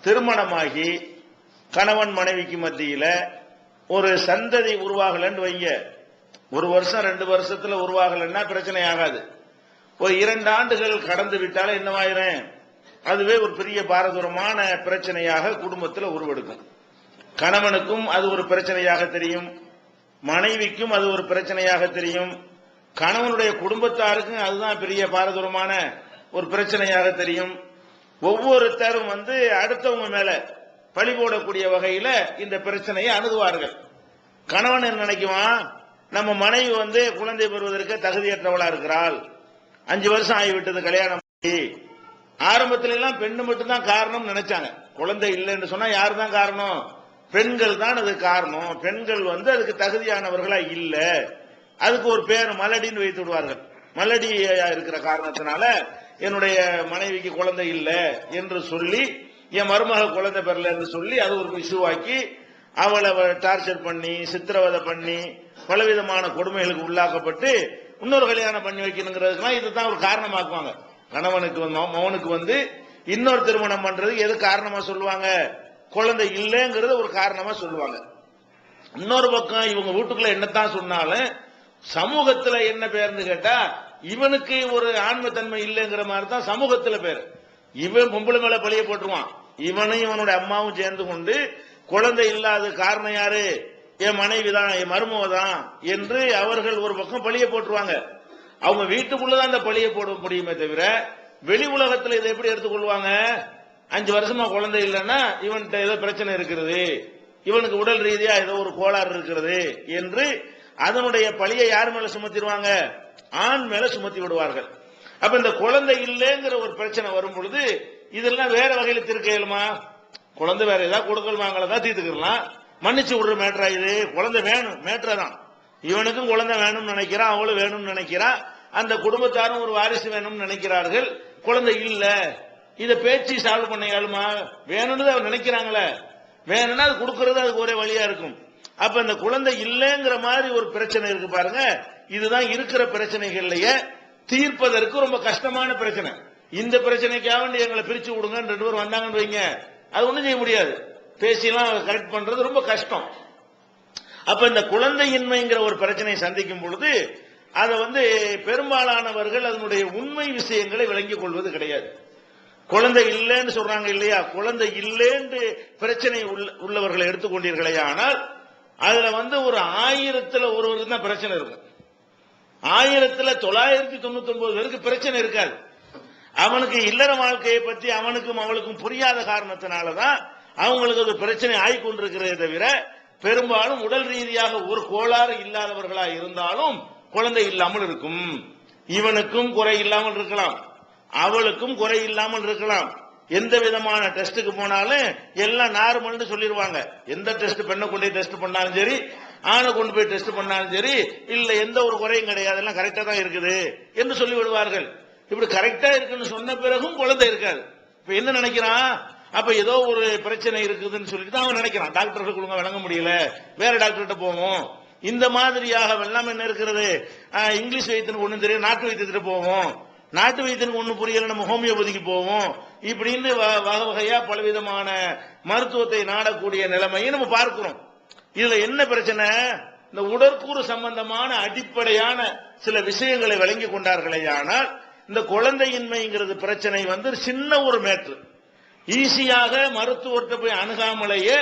திருமணமாகி கணவன் மனைவிக்கு மத்தியில ஒரு சந்ததி உருவாகலன்னு வைங்க, ஒரு வருஷம் 2 வருஷத்துல உருவாகலன்னா பிரச்சனை ஆகாது. ஒரு 2 ஆண்டுகள் கடந்து விட்டாலும் என்னவாயிரும், அதுவே ஒரு பெரிய பாரதூரமான பிரச்சனையாக குடும்பத்தில் உருவெடுக்கும். கணவனுக்கும் அது ஒரு பிரச்சனையாக தெரியும், மனைவிக்கும் அது ஒரு பிரச்சனையாக தெரியும், கணவனுடைய குடும்பத்தாருக்கும் அதுதான் பெரிய பாரதூரமான ஒரு பிரச்சனையாக தெரியும். ஒவ்வொருத்தரும் அடுத்தவங்க மேல பழி போடக்கூடிய வகையில இந்த பிரச்சனையை அணுகுவார்கள். கணவன் என்ன நினைக்குவான், நம்ம மனைவி குழந்தை பெறுவதற்கு தகுதியற்றவளா இருக்கிறாள், 5 வருஷம் ஆகிவிட்டது கல்யாணம். ஆரம்பத்தில எல்லாம் பெண்ணு மட்டும்தான் காரணம் நினைச்சாங்க. குழந்தை இல்லைன்னு சொன்னா யாரு தான் காரணம்? பெண்கள் தான் அது காரணம். பெண்கள் அதுக்கு தகுதியானவர்களா இல்ல, அதுக்கு ஒரு பேர் மலடின்னு வைத்து விடுவார்கள். மலடியா இருக்கிற காரணத்தினால என்னுடைய மனைவிக்கு குழந்தை இல்ல என்று சொல்லி, என் மருமக குழந்தை பெறல என்று சொல்லி அது ஒரு இஷ்யூவாக்கி அவளை டார்ச்சர் பண்ணி சித்திரவதை பண்ணி பலவிதமான கொடுமைகளுக்கு உள்ளாக்கப்பட்டு இன்னொரு கல்யாணம் பண்ணி வைக்கணுங்கிறதுக்குலாம் இதுதான் ஒரு காரணமாக்குவாங்க. கணவனுக்கு மகனுக்கு இன்னொரு திருமணம் பண்றது எது காரணமா சொல்லுவாங்க? குழந்தை இல்லைங்கிறது ஒரு காரணமா சொல்லுவாங்க. இன்னொரு பக்கம் இவங்க வீட்டுக்குள்ள என்னத்தான் சொன்னாலும் சமூகத்துல என்ன பேர்னு கேட்டா, இவனுக்கு ஒரு ஆன்மத்தன்மை இல்லைங்கிற மாதிரி தான் சமூகத்துல பேர். இவன் பொம்பளை மேல பழிய போட்டுருவான். இவனும் இவனுடைய அம்மாவும் சேர்ந்து கொண்டு குழந்தை இல்லாத காரணம் யாரு? என் மனைவி தான், என் மருமக தான் என்று அவர்கள் ஒரு பக்கம் பழிய போட்டுருவாங்க. அவங்க வீட்டுக்குள்ளதான் அந்த பழிய போட முடியுமே தவிர வெளி உலகத்துல இதை எப்படி எடுத்துக்கொள்வாங்க? 5 வருஷமா குழந்தை இல்லைன்னா இவன்கிட்ட ஏதோ பிரச்சனை இருக்கிறது, இவனுக்கு உடல் ரீதியா ஏதோ ஒரு கோளாறு இருக்கிறது என்று அதனுடைய பழியை யார் மேல சுமத்திடுவாங்க? ஆண் மேல சுமத்தி விடுவார்கள். அப்ப இந்த குழந்தை இல்லைங்கிற ஒரு பிரச்சனை வரும் பொழுது இதெல்லாம் வேற வகையில தீர்க்க இயலுமா? குழந்தை வேற ஏதாவது கொடுக்கல் வாங்கலதான் தீர்த்துக்கலாம், மன்னிச்சு விடுற மேட்டரா இது? குழந்தை வேணும் மேட்டரா தான். இவனுக்கும் குழந்தை வேணும்னு நினைக்கிறான், அவளும் வேணும்னு நினைக்கிறான், அந்த குடும்பத்தாரும் ஒரு வாரிசு வேணும்னு நினைக்கிறார்கள். குழந்தை இல்ல, இத பேச்சு சால்வ் பண்ண இயலுமா? வேணும்னு அவங்க நினைக்கிறாங்களே, வேணும்னா அது கொடுக்கறது அதுக்கு ஒரே வழியா இருக்கும். அப்ப இந்த குழந்தை இல்லைங்கிற மாதிரி ஒரு பிரச்சனை இருக்கு பாருங்க, இதுதான் இருக்கிற பிரச்சனைகள்லயே தீர்ப்பதற்கு ரொம்ப கஷ்டமான பிரச்சனை. இந்த பிரச்சனைக்காக எங்களை பிரிச்சு விடுங்க 2 பேர் வந்தாங்கன்னு வைங்க, அது ஒண்ணும் செய்ய முடியாது. பேசிலாம் கரெக்ட் பண்றது ரொம்ப கஷ்டம். அப்ப இந்த குழந்தையின்மைங்கிற ஒரு பிரச்சனையை சந்திக்கும் பொழுது அதை பெரும்பாலானவர்கள் அதனுடைய உண்மை விஷயங்களை விளங்கிக் கொள்வது கிடையாது. குழந்தை இல்லைன்னு சொல்றாங்க இல்லையா, குழந்தை இல்லைன்னு பிரச்சனை உள்ளவர்களை எடுத்துக்கொண்டீர்களே, ஆனால் அதுல ஒரு 1000ல் ஒருவருக்கு தான் பிரச்சனை இருக்கும். 1000ல் 999 பேருக்கு பிரச்சனை இருக்காது. அவனுக்கு இல்லற வாழ்க்கையை பற்றி அவனுக்கும் அவளுக்கும் புரியாத காரணத்தினாலதான் அவங்களுக்கு அது பிரச்சனை ஆகிக்கொண்டிருக்கிறதே தவிர, பெரும்பாலும் உடல் ரீதியாக ஒரு கோளாறு இல்லாதவர்களா இருந்தாலும் குழந்தை இல்லாமல் இருக்கும். இவனுக்கும் குறை இல்லாமல் இருக்கலாம், அவளுக்கும் குறை இல்லாமல் இருக்கலாம். எந்த விதமான டெஸ்டுக்கு போனாலும் எல்லாம் நார்மல்னு சொல்லிடுவாங்க. எந்த டெஸ்ட் பெண்ணை கொண்டு போய் டெஸ்ட் பண்ணாலும் சரி, ஆணை கொண்டு போய் டெஸ்ட் பண்ணாலும் சரி, இல்ல எந்த ஒரு குறையும் கிடையாது, எல்லாம் கரெக்டா தான் இருக்குது என்று சொல்லி விடுவார்கள். இப்படி கரெக்டா இருக்குன்னு சொன்ன பிறகும் குழந்தை இருக்காது. இப்ப என்ன நினைக்கிறான், அப்ப ஏதோ ஒரு பிரச்சனை இருக்குதுன்னு சொல்லிட்டு தான் அவன் நினைக்கிறான். டாக்டர்கள் கொடுங்க வழங்க முடியல, வேற டாக்டர்கிட்ட போவோம். இந்த மாதிரியாக எல்லாம் என்ன இருக்கிறது, இங்கிலீஷ் வைத்தியனுக்கு ஒண்ணும் தெரியும், நாட்டு வைத்தியத்திட்ட போவோம், நாட்டு வைத்தியனுக்கு ஒண்ணு புரியல நம்ம ஹோமியோபதிக்கு போவோம். இப்படின்னு வகை வகையா பலவிதமான மருத்துவத்தை நாடக்கூடிய நிலைமையை நம்ம பார்க்கிறோம். இதுல என்ன பிரச்சனை, இந்த உடற்கூறு சம்பந்தமான அடிப்படையான சில விஷயங்களை வழங்கி கொண்டார்களே, ஆனால் இந்த குழந்தையின்மைங்கிறது பிரச்சனை சின்ன ஒரு மேட்ரு, ஈஸியாக மருத்துவர்கிட்ட போய் அணுகாமலேயே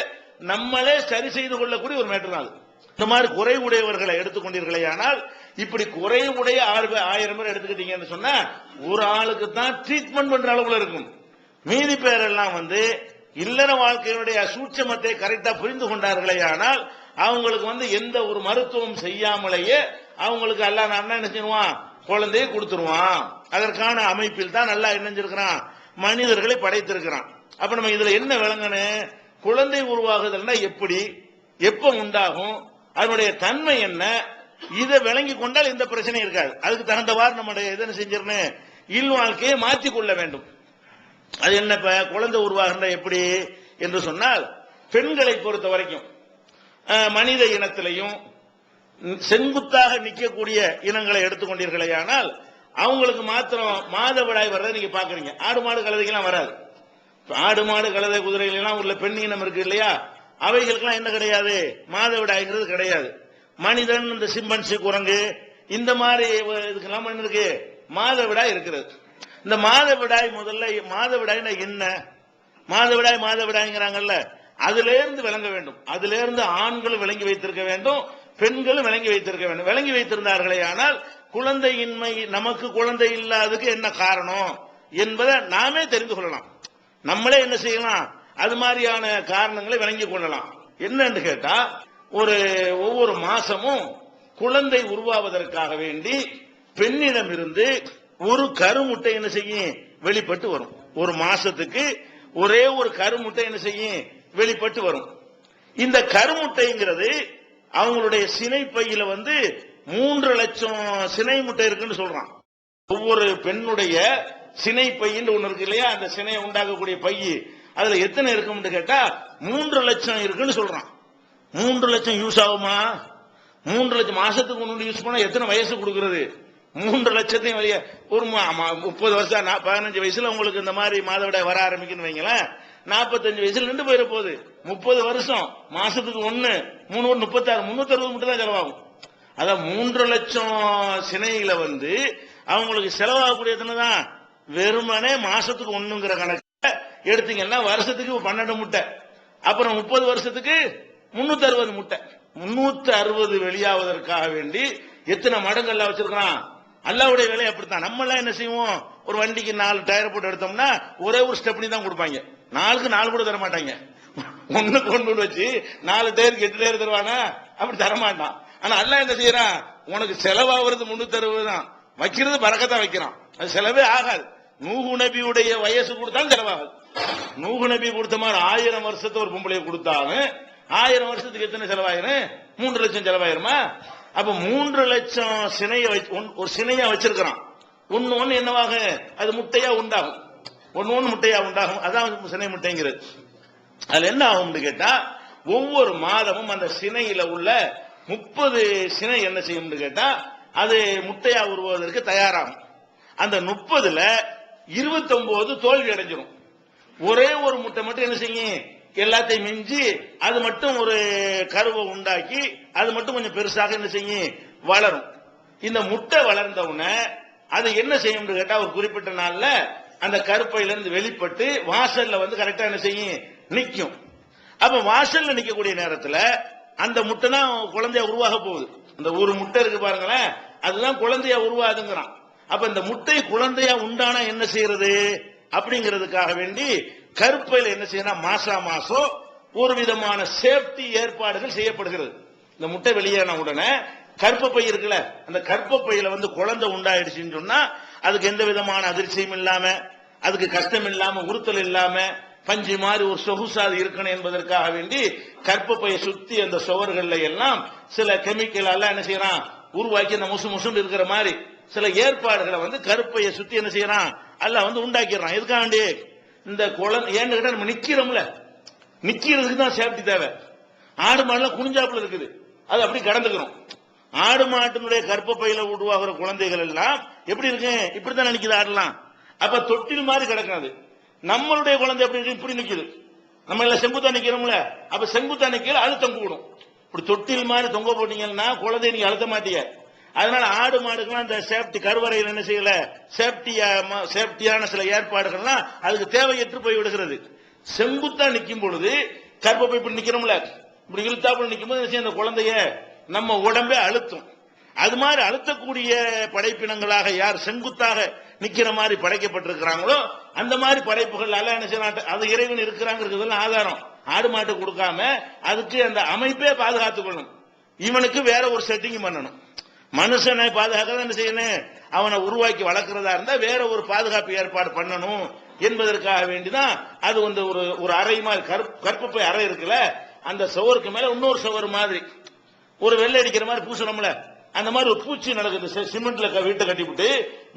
நம்மளே சரி செய்து கொள்ளக்கூடிய ஒரு மேட்ரு தான். இந்த மாதிரி குறைவுடையவர்களை எடுத்துக்கொண்டீர்களே, ஆனால் இப்படி குறைவுடைய 1000 பேர் எடுத்துக்கிட்டீங்கன்னு சொன்னா ஒரு ஆளுக்கு தான் ட்ரீட்மெண்ட் பண்ற அளவுல இருக்கும். மீதி பேரெல்லாம் இல்லற வாழ்க்கையினுடைய சூட்சமத்தை கரெக்டா புரிந்து கொண்டார்களே, ஆனால் அவங்களுக்கு எந்த ஒரு மருத்துவம் செய்யாமலேயே அவங்களுக்கு எல்லாம் நல்லா என்ன செய்வான், குழந்தையை கொடுத்துருவான். அதற்கான அமைப்பில் தான் நல்லா இணைஞ்சிருக்கிறான், மனிதர்களை படைத்திருக்கிறான். அப்ப நம்ம இதுல என்ன விளங்கணும், குழந்தை உருவாகுதல்னா எப்படி, எப்ப உண்டாகும், அதனுடைய தன்மை என்ன, இதை விளங்கி கொண்டால் இந்த பிரச்சனை இருக்காது. அதுக்கு தகுந்தவாறு நம்முடைய எதனை செஞ்சிடணும், இல் வாழ்க்கையை மாற்றிக்கொள்ள வேண்டும். அது என்ன, குழந்தை உருவாகின்ற எப்படி என்று சொன்னால், பெண்களை பொறுத்த வரைக்கும் மனித இனத்திலையும் செங்குத்தாக நிற்கக்கூடிய இனங்களை எடுத்துக்கொண்டீர்களே, ஆனால் அவங்களுக்கு மாத்திரம் மாதவிடாய் வர்றதை நீங்க பாக்குறீங்க. ஆடு மாடு கழுதைக்கெல்லாம் வராது. ஆடு மாடு கழுதை குதிரைகள் எல்லாம் உள்ள பெண் இனம் இருக்கு இல்லையா, அவைகளுக்கெல்லாம் என்ன கிடையாது, மாதவிடாய்ங்கிறது கிடையாது. மனிதன், இந்த சிம்பன்சி, குரங்கு, இந்த மாதிரி இதுக்கெல்லாம் என்ன இருக்கு, மாதவிடாய் இருக்கிறது. இந்த மாதவிடாய் முதல்ல மாதவிடாய்னா என்ன, மாதவிடாய்ங்கிறாங்கல்ல, அதுல இருந்து விளங்க வேண்டும். அதுல இருந்து ஆண்களும் விளங்கி வைத்திருக்க வேண்டும், பெண்களும் விளங்கி வைத்திருக்க வேண்டும். விளங்கி வைத்திருந்தார்களே ஆனால் குழந்தையின்மை, நமக்கு குழந்தை இல்லாததுக்கு என்ன காரணம் என்பதை நாமே தெரிந்து கொள்ளலாம். நம்மளே என்ன செய்யலாம், அது மாதிரியான காரணங்களை விளங்கிக் கொள்ளலாம். என்னன்னு கேட்டா, ஒவ்வொரு மாசமும் குழந்தை உருவாவதற்காக வேண்டி பெண்ணிடம் இருந்து ஒரு கருமுட்டை என்ன செய்யும், வெளிப்பட்டு வரும். ஒரு மாசத்துக்கு ஒரே ஒரு கருமுட்டை என்ன செய்யும், வெளிப்பட்டு வரும். இந்த கருமுட்டைங்கிறது அவங்களுடைய சினை பையில 3 லட்சம் சினை முட்டை இருக்குன்னு சொல்றான். ஒவ்வொரு பெண்ணுடைய சினை பையின்னு ஒண்ணு இருக்கு இல்லையா, அந்த சினையை உண்டாக்கக்கூடிய பையி, அதுல எத்தனை இருக்கும்னு கேட்டா 3 லட்சம் இருக்குன்னு சொல்றான். 3 லட்சம் யூஸ் ஆகுமா? 3 லட்சம் மாசத்துக்கு ஒன்று யூஸ் பண்ணா எத்தனை வயசு கொடுக்கிறது? 3 லட்சத்தையும் வெளியே ஒரு 30 வருஷம் 15 வயசுல உங்களுக்கு இந்த மாதிரி மாதவிடாய் வர ஆரம்பிக்குன்னு வைங்களேன், 45 வயசுல நின்று போயிட போகுது. 30 வருஷம் மாசத்துக்கு 1 3 36 360 மட்டும் தான் செலவாகும். அதான் 3 லட்சம் சினையில அவங்களுக்கு செலவாகக்கூடிய தான் வெறுமனே மாசத்துக்கு 1ங்கிற கணக்கு எடுத்தீங்கன்னா வருஷத்துக்கு 12 முட்டை, அப்புறம் 30 வருஷத்துக்கு 360 முட்டை. 360 வெளியாவதற்காக வேண்டி எத்தனை மடங்கு எல்லாம் வச்சிருக்கான். அல்லாவுடைய வேலை அப்படித்தான். நம்ம எல்லாம் என்ன செய்வோம், ஒரு வண்டிக்கு 4 டயர் போட்டு எடுத்தோம்னா ஒரே ஒரு ஸ்டெப்னி தான் கொடுப்பாங்க, 4க்கு 4 கூட தர மாட்டாங்க. ஒண்ணுக்கு ஒண்ணு வச்சு 4 டயருக்கு 8 டயர் தருவானா, அப்படி தரமாட்டான். ஆனா அல்லாஹ் என்ன செய்யறான், உனக்கு செலவாகிறது 360 தான், வைக்கிறது பறக்கத்தான் வைக்கிறான், அது செலவே ஆகாது. நூஹு நபியுடைய வயசு கொடுத்தாலும் செலவாகாது. நூஹு நபி கொடுத்த மாதிரி 1000 வருஷத்தை ஒரு பொம்பளை கொடுத்தாலும் 1000 வருஷத்துக்கு எத்தனை செலவாயிரும், 3 லட்சம் செலவாயிருமா? அப்ப 3 லட்சம் சினையை ஒரு சினையா வச்சிருக்கிறான். ஒன்னு என்னவாக, அது முட்டையா உண்டாகும், ஒன்னு முட்டையா உண்டாகும். அதான் சினை முட்டைங்கிறது. அதுல என்ன ஆகும் கேட்டா, ஒவ்வொரு மாதமும் அந்த சினையில உள்ள 30 சினை என்ன செய்யும் கேட்டா, அது முட்டையா உருவாவதற்கு தயாராகும். அந்த 30ல 29 தோல்வி அடைஞ்சிடும். ஒரே ஒரு முட்டை மட்டும் என்ன செய்யும், எல்லாத்தையும் மிஞ்சி அது மட்டும் ஒரு கருவை உண்டாக்கி அது மட்டும் கொஞ்சம் பெருசாக என்ன செய்யும், வளரும். இந்த முட்டை வளர்ந்த உடனே அது என்ன செய்யும் கேட்டா, ஒரு குறிப்பிட்ட நாள்ல அந்த கருப்பையில இருந்து வெளிப்பட்டு வாசல்ல கரெக்டா என்ன செய்யும், நிக்கும். அப்ப வாசல்ல நிக்கக்கூடிய நேரத்துல அந்த முட்டை தான் குழந்தையா உருவாக போகுது. அந்த ஒரு முட்டை இருக்கு பாருங்களேன், அதுதான் குழந்தையா உருவாதுங்கிறான். அப்ப இந்த முட்டை குழந்தையா உண்டானா என்ன செய்யறது அப்படிங்கிறதுக்காக வேண்டி கருப்பையில என்ன செய்யணும், மாசம் ஒரு விதமான சேஃப்டி ஏற்பாடுகள் செய்யப்படுகிறது. இந்த முட்டை வெளியேறின உடனே கர்ப்பப்பை இருக்குல்ல, அந்த கர்ப்பப்பையில குழந்தை உண்டாயிடுச்சுன்னு சொன்னா அதுக்கு எந்த விதமான அதிர்ச்சியும் இல்லாம, அதுக்கு கஷ்டம் இல்லாம, உறுத்தல் இல்லாம, பஞ்சு மாதிரி ஒரு சொகுசாது இருக்கணும் என்பதற்காக வேண்டி கர்ப்பப்பையை சுத்தி அந்த சுவர்கள்ல எல்லாம் சில கெமிக்கல் எல்லாம் என்ன செய்யறான், உருவாக்கி அந்த முசு இருக்கிற மாதிரி சில ஏற்பாடுகளை கருப்பையை சுத்தி என்ன செய்யறான், அல்ல உண்டாக்கிடுறான். எதுக்காண்டி, இந்த குழந்தை ஏன்னு கேட்டா நம்ம நிக்கிறோம்ல, நிக்கிறதுக்கு தான் சேஃப்டி தேவை. ஆடு மாடுலாம் குனிஞ்சாப்புல இருக்குது, அது அப்படி கடந்துக்கிறோம். ஆடு மாட்டினுடைய கர்ப்பப்பையில உருவாகிற குழந்தைகள் எல்லாம் எப்படி இருக்கு, இப்படித்தான் நினைக்குது ஆடலாம். அப்ப தொட்டில் மாதிரி கிடக்காது. நம்மளுடைய குழந்தை எப்படி இருக்கு, இப்படி நிக்குது. நம்ம எல்லாம் செங்குத்தா நிக்கிறோம்ல, அப்ப செங்குத்தா நிக்கல அழுத்தம் கூடும். இப்படி தொட்டில் மாதிரி தொங்க போட்டீங்கன்னா குழந்தைய நீங்க அழுத்த மாட்டீங்க. அதனால ஆடு மாடுகள்லாம் இந்த சேஃப்டி கருவறையில் என்ன செய்யல, சேஃப்டியான சில ஏற்பாடுகள்லாம் அதுக்கு தேவையற்று போய் விடுகிறது. செங்குத்தா நிக்கும் பொழுது கர்ப்பப்பை இப்படி நிக்கிறோம்ல, இப்படி இழுத்தாப்புல நிக்கும் போது அந்த குழந்தைய நம்ம உடம்பே அழுத்தும். அது மாதிரி அழுத்தக்கூடிய படைப்பினங்களாக யார் செங்குத்தாக நிக்கிற மாதிரி படைக்கப்பட்டிருக்கிறாங்களோ அந்த மாதிரி படைப்புகள் அல்ல என்ன செய்யலாம், அது இறைவன் இருக்கிறாங்கிறதுலாம் ஆதாரம். ஆடு மாட்டு கொடுக்காம அதுக்கு அந்த அமைப்பே பாதுகாத்துக் கொள்ளணும். இவனுக்கு வேற ஒரு செட்டிங் பண்ணணும். மனுஷனை பாதுகாக்க என்ன செய்யணும், அவனை உருவாக்கி வளர்க்கிறதா இருந்தா வேற ஒரு பாதுகாப்பு ஏற்பாடு பண்ணணும் என்பதற்காக வேண்டிதான் அது ஒரு அறை மாதிரி கற்பப்பை அறை இருக்குல்ல, அந்த சுவருக்கு மேல இன்னொரு சுவர் மாதிரி ஒரு வெள்ளை அடிக்கிற மாதிரி பூசணும்ல, அந்த மாதிரி ஒரு பூச்சி நடக்குது. சிமெண்ட்ல வீட்டை கட்டிவிட்டு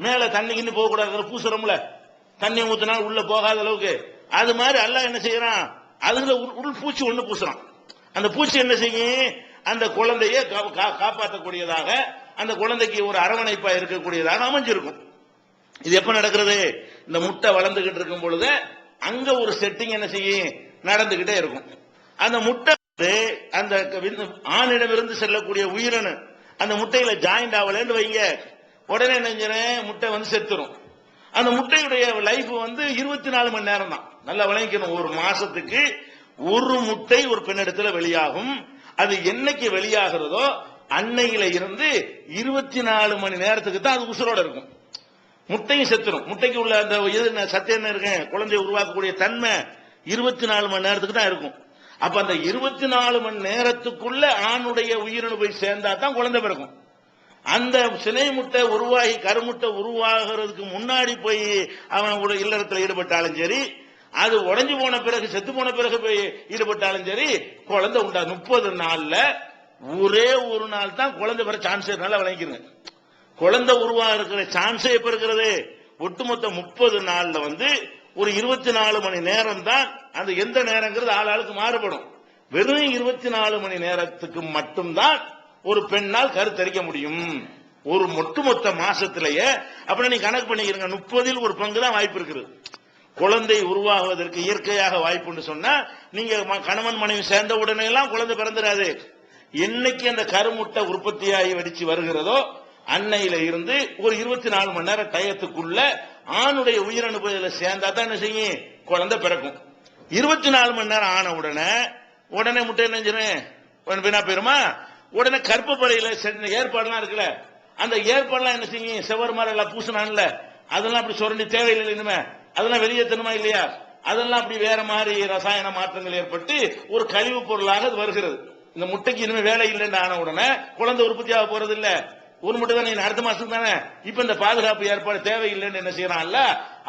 மேல தண்ணி கிண்ணி போக கூடாது பூசுறோம்ல, தண்ணி ஊத்தினா உள்ள போகாத அளவுக்கு. அது மாதிரி அல்லாஹ் என்ன செய்யறான், அதுல உள் பூச்சி ஒண்ணு பூசுறான். அந்த பூச்சி என்ன செய்யும், அந்த குழந்தைய காப்பாற்றக்கூடியதாக, அந்த குழந்தைக்கு ஒரு அரவணைப்பா இருக்கக்கூடியதாக அமைஞ்சிருக்கும். இது எப்ப நடக்கிறது, இந்த முட்டை வளர்ந்துகிட்டு இருக்கும் பொழுது அங்க ஒரு செட்டிங் என்ன செய்யும் நடந்துகிட்டே இருக்கும். அந்த முட்டை அந்த ஆணிடமிருந்து செல்லக்கூடிய உயிரணு அந்த முட்டையில ஜாயிண்ட் ஆகலன்னு வைங்க, உடனே நெஞ்சிறேன் முட்டை வந்து செத்துரும். அந்த முட்டையுடைய லைஃப் வந்து 24 மணி நேரம் தான். நல்லா விளங்கிக்கணும். ஒரு மாசத்துக்கு ஒரு முட்டை ஒரு பெண்ணிடத்துல வெளியாகும். அது என்னைக்கு வெளியாகிறதோ அன்னையில இருந்து 24 மணி நேரத்துக்கு தான் அது உசுரோட இருக்கும். முட்டையும் செத்துரும். முட்டைக்கு உள்ள அந்த சத்து என்ன இருக்கு, குழந்தையை உருவாக்கக்கூடிய தன்மை 24 மணி நேரத்துக்கு தான் இருக்கும். அப்ப அந்த 24 மணி நேரத்துக்குள்ள ஆணுடைய உயிரணு போய் சேர்ந்தா தான் குழந்தை பிறக்கும். அந்த சினை முட்டை உருவாகி கருமுட்டை உருவாகிறதுக்கு முன்னாடி போய் அவன் இல்லறத்தில் ஈடுபட்டாலும் சரி, அது உடைஞ்சு போன பிறகு செத்து போன பிறகு போய் ஈடுபட்டாலும் சரி, குழந்தை உண்டா. 30 நாள்ல ஒரே ஒரு நாள் தான் குழந்தை பெற சான்ஸ். நல்லா விளங்கிக்கிறேன். குழந்தை உருவாக இருக்கிற சான்ஸே எப்ப இருக்கிறது, ஒட்டுமொத்த 30 நாள்ல வந்து ஒரு 24 மணி நேரம் தான். அந்த எந்த நேரங்கிறது ஆளுக்கு மாறுபடும். வெறும் 24 மணி நேரத்துக்கு மட்டும்தான் ஒரு பெண்ணால் கருத்தரிக்க முடியும் ஒரு ஒட்டுமொத்த மாசத்திலேயே. அப்படி நீ கணக்கு பண்ணிக்கிறீங்க, 30ல் ஒரு பங்கு தான் வாய்ப்பு இருக்குது குழந்தை உருவாகுவதற்கு. இயற்கையாக வாய்ப்புன்னு சொன்னா நீங்க கணவன் மனைவி சேர்ந்த உடனே எல்லாம் குழந்தை பிறந்துடாது. என்னைக்கு அந்த கருமுட்டை உற்பத்தியாகி வெடிச்சு வருகிறதோ அன்னையில இருந்து ஒரு 24 மணி நேரம் டயத்துக்குள்ள ஆணுடைய உயிரணுபதில சேர்ந்தா தான் என்ன செய்யும் குழந்தை பிறக்கும். 24 மணி நேரம் ஆன உடனே முட்டை நெஞ்சிரும் வீணா போயிருமா. உடனே கற்பப்பறையில ஏற்பாடுலாம் இருக்குல்ல, அந்த ஏற்பாடுலாம் என்ன செய்யும், செவர் மாதிரி எல்லாம் பூசினான்ல, அதெல்லாம் அப்படி சுரண்டி தேவையில்லை இனிமே, அதெல்லாம் வெளியேற்றணுமா இல்லையா, அதெல்லாம் அப்படி வேற மாதிரி ரசாயன மாற்றங்கள் ஏற்பட்டு ஒரு கழிவு பொருளாக அது வருகிறது. இந்த முட்டைக்கு இனிமே வேலை இல்லைன்னு ஆன உடனே குழந்தை உற்பத்தியாக போறது இல்ல. ஒரு முட்டை தானே அடுத்த மாசம் தானே. இப்ப இந்த பாதுகாப்பு ஏற்பாடு தேவையில்லைன்னு என்ன செய்யறான்ல,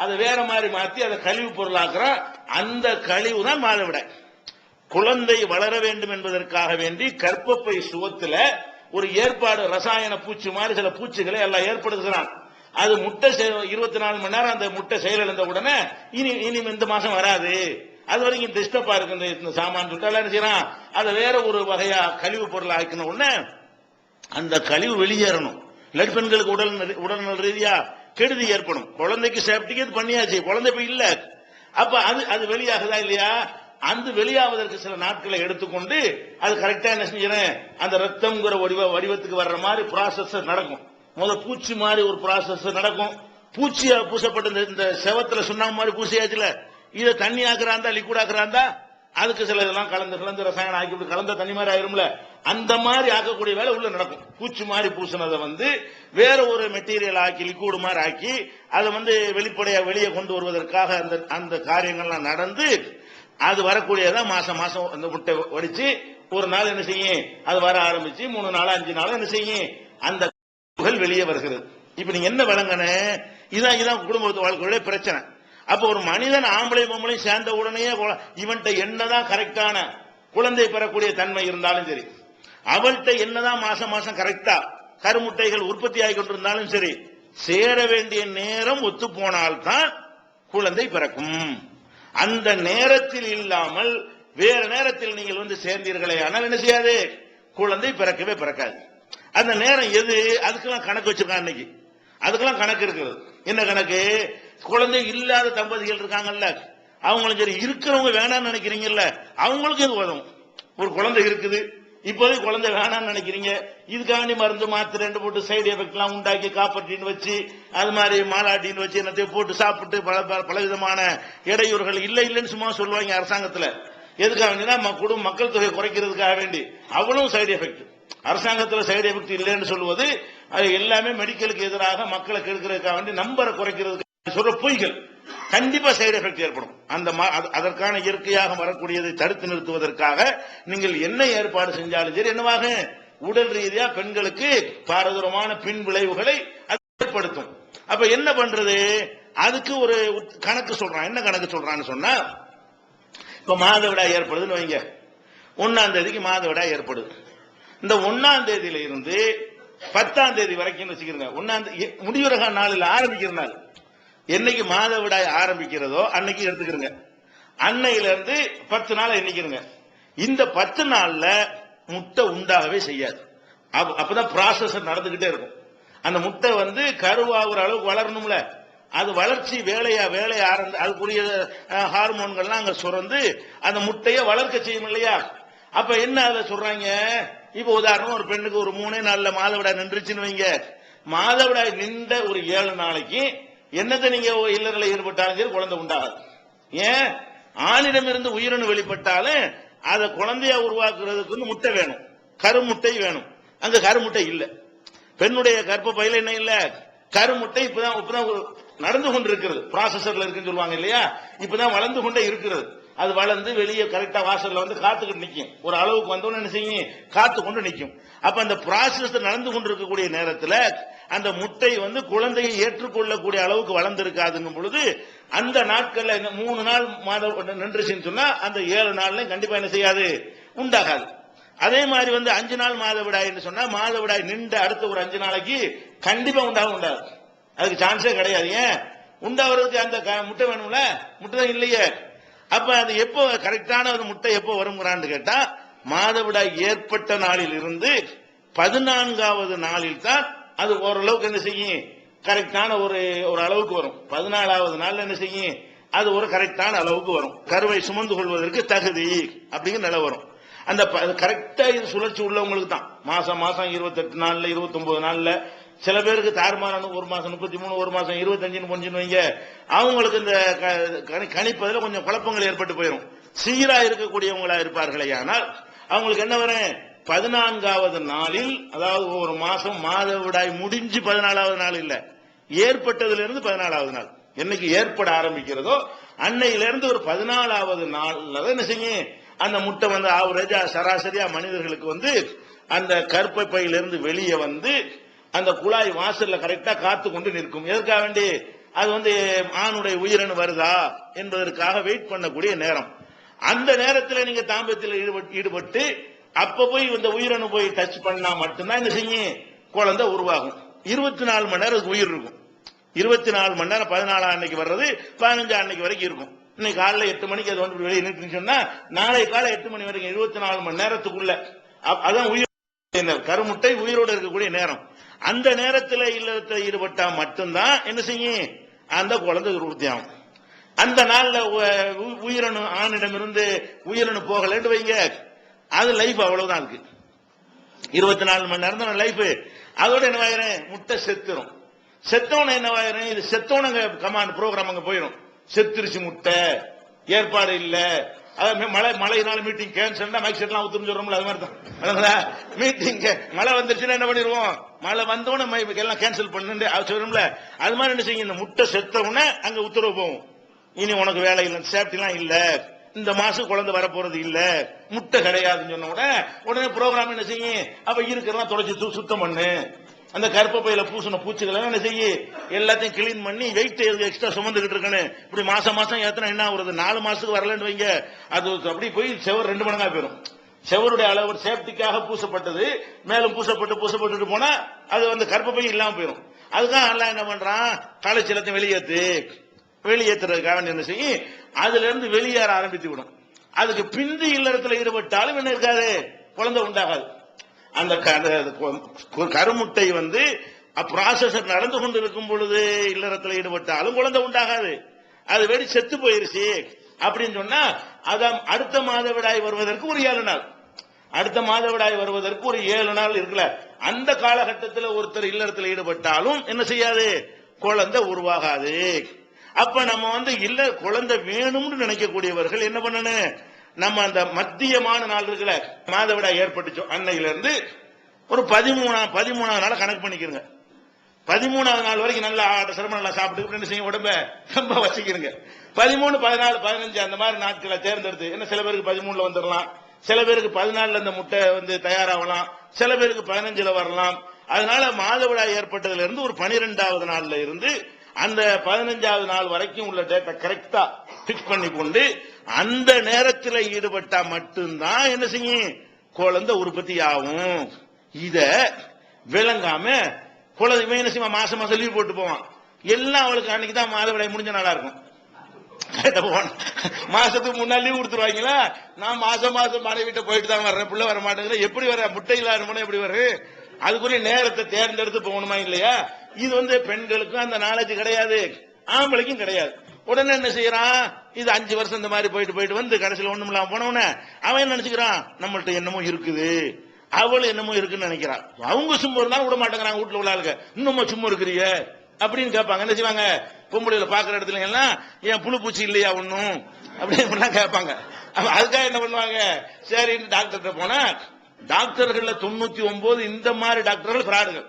அதை வேற மாதிரி மாத்தி அதை கழிவு பொருளாக்குறான். அந்த கழிவு தான் மாதவிடாய். குழந்தை வளர வேண்டும் என்பதற்காக வேண்டி கர்ப்பப்பை சுவத்துல ஒரு ஏற்பாடு, ரசாயன பூச்சி மாதிரி சில பூச்சிகளை எல்லாம் ஏற்படுத்துகிறான். அது முட்டை 24 மணி நேரம் அந்த முட்டை செயலிழந்த உடனே இனி இந்த மாசம் வராது, அது வரைக்கும் டிஸ்டர்பா இருக்கு இந்த சாமான் சொல்லிட்டு என்ன செய்யறான், அதை வேற ஒரு வகையா கழிவு பொருள் ஆக்கணும். உடனே அந்த கழிவு வெளியேறணும். இல்லாட்டி பெண்களுக்கு உடல்நல ரீதியா கெடுதி ஏற்படும். குழந்தைக்கு சேஃப்டிக்கு இது பண்ணியாச்சு, குழந்தை போய் இல்ல. அப்ப அது வெளியாகுதா இல்லையா, அந்த வெளியாவதற்கு சில நாட்களை எடுத்துக்கொண்டு அது கரெக்டா என்ன செஞ்சேன், அந்த ரத்தம்ங்கிற வடிவத்துக்கு வர்ற மாதிரி ப்ராசஸ் நடக்கும். பூச்சி மாதிரி ஒரு ப்ராசஸ் நடக்கும். பூச்சியா பூசப்பட்ட இந்த செவத்துல சுண்ணாம்பு மாதிரி பூசியாச்சுல, இதை தண்ணி ஆக்குறாந்தா லிக்விட் ஆக்குறாந்தா அதுக்கு சில இதெல்லாம் கலந்து ரசாயனம் ஆக்கி கலந்த தண்ணி மாதிரி ஆயிரும்ல, அந்த மாதிரி ஆக்கக்கூடிய வேலை உள்ள நடக்கும். பூச்சி மாதிரி பூசினதை வேற ஒரு மெட்டீரியல் ஆக்கி லிக்விட் மாதிரி ஆக்கி அதை வெளிப்படையா வெளியே கொண்டு வருவதற்காக அந்த காரியங்கள்லாம் நடந்து அது வரக்கூடியதான் மாசம் மாசம் அந்த முட்டை வடிச்சு ஒரு நாள் என்ன செய்யும், அது வர ஆரம்பிச்சு 3 நாள் 5 நாள் என்ன செய்யும், அந்த வெளியே வருகிறது. இப்ப நீங்க என்ன விளங்கன, இதான் குடும்ப வாழ்க்கையுடைய பிரச்சனை. அப்ப ஒரு மனிதன் ஆம்பளை பொம்பளை சேர்ந்த உடனே இவன்கிட்ட என்னதான் கரெக்டான குழந்தை பெறக்கூடிய தன்மை இருந்தாலும் சரி, அவள்கிட்ட என்னதான் மாசம் மாசம் கரெக்டா கருமுட்டைகள் உற்பத்தி ஆகி கொண்டிருந்தாலும் சரி, சேர வேண்டிய நேரம் ஒத்து போனால்தான் குழந்தை பிறக்கும். அந்த நேரத்தில் இல்லாமல் வேற நேரத்தில் நீங்கள் சேர்ந்தீர்களே ஆனால் என்ன செய்யாது, குழந்தை பிறக்கவே பிறக்காது. அந்த நேரம் எது, அதுக்கெல்லாம் கணக்கு வச்சிருக்கான். இன்னைக்கு அதுக்கெல்லாம் கணக்கு இருக்குது. என்ன கணக்கு, குழந்தை இல்லாத தம்பதிகள் இருக்காங்கல்ல, அவங்களும் சரி, இருக்கிறவங்க வேணாம்னு நினைக்கிறீங்கல்ல, அவங்களுக்கு இது உதவும். ஒரு குழந்தை இருக்குது, இப்போதைக்கு குழந்தை வேணாம்னு நினைக்கிறீங்க, இதுக்காண்டி மருந்து மாத்திரை போட்டு சைடு எஃபெக்ட் எல்லாம் உண்டாக்கி காப்பட்டின்னு வச்சு அது மாதிரி மாலாட்டின்னு வச்சு என்னத்தையும் போட்டு சாப்பிட்டு பல விதமான இடையூறுகள் இல்லைன்னு சும்மா சொல்லுவாங்க அரசாங்கத்துல. எதுக்காக வேண்டினா மக்கள் தொகை குறைக்கிறதுக்காக வேண்டி. அவ்வளவு சைடு எஃபெக்ட் அரசாங்கத்தில் சைடு எஃபெக்ட் இல்லைன்னு சொல்லுவது அது எல்லாமே மெடிக்கலுக்கு எதிராக மக்களை கெடுக்கிறதுக்காக வேண்டி நம்பரை குறைக்கிறதுக்கு சொல்ற பொய்கள். கண்டிப்பா சைடு எஃபெக்ட் ஏற்படும். அதற்கான இயற்கையாக வரக்கூடியதை தடுத்து நிறுத்துவதற்காக நீங்கள் என்ன ஏற்பாடு செஞ்சாலும் சரி என்னவாக உடல் ரீதியா பெண்களுக்கு பாரதூரமான பின் விளைவுகளை ஏற்படுத்தும். அப்ப என்ன பண்றது, அதுக்கு ஒரு கணக்கு சொல்றான். என்ன கணக்கு சொல்றான்னு சொன்னா, இப்ப மாதவிடாய் ஏற்படுதுன்னு வைங்க, 1ஆம் தேதிக்கு மாதவிடாய் ஏற்படுது. இந்த 1ஆம் தேதியில இருந்து 10ஆம் தேதி வரைக்கும் வச்சுக்கிறீங்க. 1ஆம் தேதி முடிவுரக நாளில் ஆரம்பிக்கிற நாள் என்னைக்கு மாதவிடாய் ஆரம்பிக்கிறதோ அன்னைக்கு எடுத்துக்கிறங்க. அன்னையில இருந்து 10 நாள் எண்ணிக்கிறங்க. இந்த 10 நாள்ல முட்டை உண்டாகவே செய்யாது. அப்பதான் ப்ராசஸ் நடந்துகிட்டே இருக்கும். அந்த முட்டை கருவாகிற அளவுக்கு வளரணும்ல, அது வளர்ச்சி வேலையா அதுக்குரிய ஹார்மோன்கள்லாம் அங்க சுரந்து அந்த முட்டையை வளர்க்க செய்யும் இல்லையா? அப்ப என்ன அதை சொல்றாங்க? இப்ப உதாரணம், ஒரு பெண்ணுக்கு ஒரு 3 நாள்ல மாதவிடாய் நின்றுச்சுன்னு வைங்க. மாதவிடாய் நின்ற ஒரு 7 நாளைக்கு என்னத்தை நீங்க இல்லறல ஈடுபட்டாலும் சரி குழந்தை உண்டாகாது. ஏன்? ஆணிடம் இருந்து உயிரணு வெளிப்பட்டாலும் அதை குழந்தையா உருவாக்குறதுக்கு முட்டை வேணும், கருமுட்டை வேணும். அங்க கருமுட்டை இல்ல. பெண்ணுடைய கர்ப்ப பையில என்ன இல்ல? கருமுட்டை இப்பதான் நடந்து கொண்டு இருக்கிறது, ப்ராசஸர்ல இருக்குன்னு சொல்லுவாங்க இல்லையா? இப்பதான் வளர்ந்து கொண்டே இருக்கிறது. அது வளர்ந்து வெளியே கரெக்டா வாசல்ல வந்து காத்துக்கிட்டு நிற்கும். ஒரு அளவுக்கு வந்தோன்னு என்ன செய்யும்? காத்து கொண்டு நிற்கும். அப்ப அந்த ப்ராசஸ் நடந்து கொண்டிருக்கக்கூடிய நேரத்தில் அந்த முட்டை வந்து குழந்தையை ஏற்றுக்கொள்ளக்கூடிய அளவுக்கு வளர்ந்திருக்காதுங்கும் பொழுது அந்த நாட்கள்ல 3 நாள் நின்றுச்சுன்னு சொன்னா அந்த 7 நாள்ல கண்டிப்பா என்ன செய்யாது? உண்டாகாது. அதே மாதிரி வந்து 5 நாள் மாதவிடாய் சொன்னா மாதவிடாய் நின்ற அடுத்த ஒரு 5 நாளைக்கு கண்டிப்பா உண்டாகாது. அதுக்கு சான்ஸே கிடையாது. ஏன்? உண்டாகிறதுக்கு அந்த முட்டை வேணும்ல, முட்டை தான் இல்லையே. அப்ப அது எப்போ கரெக்டான ஒரு முட்டை எப்போ வருங்கிறான்னு கேட்டா மாதவிடாய் ஏற்பட்ட நாளில் இருந்து 14வது நாளில் தான் அது ஓரளவுக்கு என்ன செய்யும்? கரெக்டான ஒரு அளவுக்கு வரும். 14வது நாள் என்ன செய்யும்? அது ஒரு கரெக்டான அளவுக்கு வரும். கருவை சுமந்து கொள்வதற்கு தகுதி அப்படிங்கிற நிலை வரும். அந்த கரெக்டா இது சுழற்சி உள்ளவங்களுக்கு தான் மாசம் 28 நாள்ல 29 நாள்ல, சில பேருக்கு தாறுமாறான 1 மாசம் 33, 1 மாசம் 25 கொஞ்சம் வைங்க, அவங்களுக்கு இந்த கணிப்பதில் கொஞ்சம் குழப்பங்கள் ஏற்பட்டு போயிடும். சீரா இருக்கக்கூடியவங்களா இருப்பார்களே, ஆனால் அவங்களுக்கு என்ன வரும்? 14வது நாளில், அதாவது ஒரு மாசம் மாதவிடாய் முடிஞ்சு 14வது நாள் இல்ல, ஏற்பட்டதிலிருந்து 14வது நாள் என்னைக்கு ஏற்பட ஆரம்பிக்கிறதோ அன்னையிலிருந்து ஒரு 14வது நாள்ல என்ன செய்யும்? அந்த முட்டை வந்து ஆவரேஜா சராசரியா மனிதர்களுக்கு வந்து அந்த கர்ப்ப பையிலிருந்து வெளியே வந்து அந்த குழாய் வாசல்ல கரெக்டா காத்து கொண்டு நிற்கும். எதற்காக வேண்டி? அது வந்து ஆணுடைய உயிரணு வருதா என்பதற்காக வெயிட் பண்ணக்கூடிய நேரம். அந்த நேரத்தில் நீங்க தாம்பத்தியில் ஈடுபட்டு அப்ப போய் இந்த உயிரணு போய் டச் பண்ணா மட்டும்தான் என்ன செய்யும்? குழந்தை உருவாகும். 24 மணி நேரம் உயிர் இருக்கும். 24 மணி நேரம் 14 அன்னைக்கு வர்றது 15 அன்னைக்கு வரைக்கும் இருக்கும். இன்னைக்கு காலைல 8 மணிக்கு அது வந்து வெளியே நின்று சொன்னா நாளை காலை 8 மணி வரைக்கும் 24 மணி நேரத்துக்குள்ள அதான் உயிர் கருமுட்டை உயிரோடு இருக்கக்கூடிய நேரம். அந்த நேரத்தில் இல்லத்தில் ஈடுபட்டா மட்டும்தான் என்ன செய்யும்? அந்த குழந்தை உற்பத்தி ஆகும். அந்த நாள்ல உயிரணு ஆணிடமிருந்து உயிரணு போகலன்னு வைங்க, அது லைஃப் அவ்வளவுதான் இருக்கு. 24 மணி நேரம் தான் லைஃப். அதோட என்னவாயிரும்? முட்டை செத்துரும். செத்தவன என்னவாயிரும்? இது செத்தவன கமாண்ட் ப்ரோக்ராம் அங்க போயிடும். செத்துருச்சு முட்டை, ஏற்பாடு இல்ல, மழையினால மீட்டிங் கேன்சல், மைக் செட் எல்லாம் ஊத்துன்னு சொல்றோம்ல, அது மாதிரி தான் மீட்டிங். மழை வந்துருச்சுன்னா என்ன பண்ணிடுவோம்? மழை வந்தோடனே எல்லாம் கேன்சல் பண்ணு சொல்றோம்ல, அது மாதிரி என்ன செய்யும்? இந்த முட்டை செத்தவுடனே அங்க உத்தரவு போகும், இனி உனக்கு வேலை இல்லை, சேஃப்டி எல்லாம் இல்ல, இந்த மாசம் குழந்தை வர போறது இல்ல, முட்டை கிடையாதுன்னு சொன்ன உடனே ப்ரோக்ராம் என்ன செய்யும்? அப்ப இருக்கிறதெல்லாம் தொடச்சி சுத்தம் பண்ணு, அந்த கர்ப்ப பையில பூசின பூச்சிகள் என்ன செய்ய எல்லாத்தையும் கிளீன் பண்ணி வெயிட் எக்ஸ்ட்ரா சுமந்துகிட்டு இருக்கணும். இப்படி மாசம் ஏத்தனை என்ன ஆகுறது? 4 மாசத்துக்கு வரலன்னு வைங்க, அது அப்படி போய் செவர் 2 மடங்கா போயிடும். செவருடைய அளவு சேஃப்டிக்காக பூசப்பட்டது மேலும் பூசப்பட்டு போனா அது வந்து கர்ப்ப பை இல்லாம போயிடும். அதுதான் எல்லாம் என்ன பண்றான்? களைச்சலத்தை வெளியேற்றுறதுக்காக என்ன செய்யும்? அதுல இருந்து வெளியேற ஆரம்பித்து விடும். அதுக்கு பிந்தி இல்லறத்துல ஈடுபட்டாலும் என்ன இருக்காது? குழந்தை உண்டாகாது. அந்த கருமுட்டை வந்து ப்ராசஸர் நடந்து கொண்டு இருக்கும் பொழுது இல்லறத்தில் ஈடுபட்டாலும் குழந்தை உண்டாகாது. அது வெடி செத்து போயிருச்சு அப்படின்னு சொன்னா அதான் அடுத்த மாதவிடாய் வருவதற்கு ஒரு 7 நாள், அடுத்த மாதவிடாய் வருவதற்கு ஒரு 7 நாள் இருக்குல்ல, அந்த காலகட்டத்தில் ஒருத்தர் இல்லறத்தில் ஈடுபட்டாலும் என்ன செய்யாது? குழந்தை உருவாகாது. அப்ப நம்ம வந்து இல்ல குழந்தை வேணும்னு நினைக்கக்கூடியவர்கள் என்ன பண்ணணும்? நம்ம அந்த மத்தியமான நாள் இருக்குல்ல, மாதவிடாய் ஏற்பட்டுச்சோம் அன்னையில இருந்து ஒரு 13வது நாள் கணக்கு பண்ணிக்கிறங்க. 13வது நாள் வரைக்கும் நல்லா சிரமம் நல்லா சாப்பிட்டு செய்ய உடம்ப ரொம்ப வச்சுக்கிறங்க. 13, 14, 15 அந்த மாதிரி நாட்களை தேர்ந்தெடுத்து, என்ன சில பேருக்கு 13ல வந்துடலாம், சில பேருக்கு 14ல இந்த முட்டை வந்து தயாராகலாம், சில பேருக்கு 15ல வரலாம். அதனால மாதவிடாய் ஏற்பட்டதுல இருந்து ஒரு 12வது நாள்ல இருந்து அந்த 15வது நாள் வரைக்கும் உள்ள டேட்டா கரெக்டா பிக்ஸ் பண்ணி கொண்டு அந்த நேரத்தில் ஈடுபட்டா மட்டும்தான் என்ன செய்யும்? குழந்தை உற்பத்தி ஆகும். இத விளங்காம குழந்தை என்ன செய்வான்? மாசம் லீவ் போட்டு போவான். எல்லாம் அவளுக்கு அன்னைக்கு தான் மாதவிடாய் முடிஞ்ச நாளா இருக்கும். மாசத்துக்கு முன்னாடி லீவ் கொடுத்துருவாங்களா? நான் மாசம் மனைவிட்ட போயிட்டு தான் வர்றேன், பிள்ளை வர மாட்டேங்குது. எப்படி வர? முட்டை இல்லாத எப்படி வரும்? அதுக்குரிய நேரத்தை தேர்ந்தெடுத்து போகணுமா இல்லையா? இது வந்து பெண்களுக்கும் அந்த நாலேஜ் கிடையாது, ஆம்பளைக்கும் கிடையாது. உடனே என்ன செய்யறான், இது 5 வருஷம் இந்த மாதிரி போயிட்டு போயிட்டு வந்து கடைசியில் ஒண்ணும் இல்லாம போனவன அவன் என்ன நினைச்சுக்கிறான், நம்மள்ட்ட என்னமோ இருக்குது, அவள் என்னமோ இருக்குன்னு நினைக்கிறான். அவங்க சும்மா இருந்தாலும் விட மாட்டேங்கிறாங்க. வீட்டுல உள்ள ஆளுங்க இன்னும் சும்மா இருக்கிறிய அப்படின்னு கேட்பாங்க. என்ன செய்வாங்க, பொம்பளையில பாக்குற இடத்துல எல்லாம் ஏன் புழு பூச்சி இல்லையா ஒண்ணும் அப்படின்னு கேட்பாங்க. அதுக்காக என்ன பண்ணுவாங்க, சரி டாக்டர் போனா டாக்டர்கள் 99 இந்த மாதிரி டாக்டர்கள் பிராடுகள்.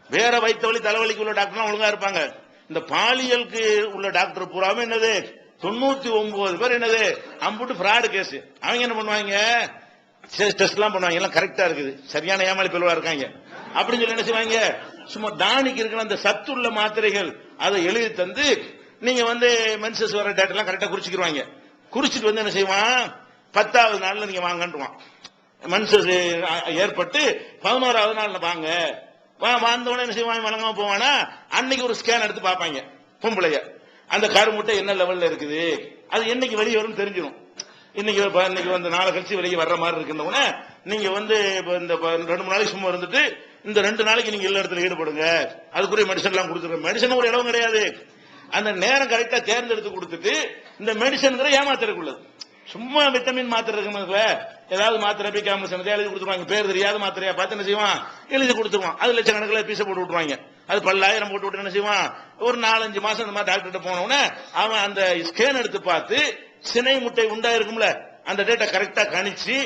வேற வயிற்று வலி தலைவலிக்கு உள்ள டாக்டர் ஒழுங்கா இருப்பாங்க. இந்த பாலியலுக்கு உள்ள டாக்டர் பூராமே என்னது 99 பேர் என்னது அம்புட்டு பிராடு கேஸ். அவங்க என்ன பண்ணுவாங்க, டெஸ்ட் எல்லாம் பண்ணுவாங்க, எல்லாம் கரெக்டா இருக்குது, சரியான ஏமாளி பிள்ளைவா இருக்காங்க அப்படின்னு சொல்லி என்ன செய்வாங்க, சும்மா டானிக்கு இருக்கிற அந்த சத்துள்ள மாத்திரைகள் அதை எழுதி தந்து நீங்க வந்து மென்சஸ் வர டேட் எல்லாம் கரெக்டா குறிச்சுக்கிடுவாங்க. குறிச்சிட்டு வந்து என்ன செய்வான், 10வது நாள்ல நீங்க வாங்கன்றுவான். மென்சஸ் ஏற்பட்டு 11வது நாள்ல வாங்க, வந்தவன என்ன செய்வான், வழங்காம போவானா, அன்னைக்கு ஒரு ஸ்கேன் எடுத்து பார்ப்பாங்க பொம்பளைய, அந்த கருமுட்டை என்ன லெவல்ல இருக்குது, அது என்னைக்கு வெளியே வரும் தெரிஞ்சிடும். இன்னைக்கு வந்து நாளை கழிச்சு வெளியே வர்ற மாதிரி இருக்குன்னு நீங்க வந்து இந்த 2-3 நாளைக்கு சும்மா இருந்துட்டு இந்த 2 நாளைக்கு நீங்க எல்லா இடத்துல ஈடுபடுங்க, அதுக்குரிய மெடிசன் எல்லாம் கொடுத்துருங்க. மெடிசன் ஒரு இடம் கிடையாது, அந்த நேரம் கரெக்டா தேர்ந்தெடுத்து கொடுத்துட்டு இந்த மெடிசன் ஏமாத்திரக்குள்ளது. சும்மா விட்டமின் மாத்திரை இருக்குல, ஏதாவது மாத்திரை பிகாமசன் எழுதி கொடுத்துருவாங்க, பேர் தெரியாத மாத்திரையா பார்த்து என்ன செய்வான், எழுதி கொடுத்துருவான். அது லட்சக்கணக்கில் பீச போட்டு விட்டுருவாங்க. அது 10,000 போட்டு விட்டு என்ன செய்வான், ஒரு 4-5 மாசம் இந்த மாதிரி டாக்டர்கிட்ட போனவன அவன் அந்த ஸ்கேன் எடுத்து பார்த்து சினை முட்டை உண்டா இருக்கும்ல, அந்த டேட்டா கரெக்டா கணிச்சு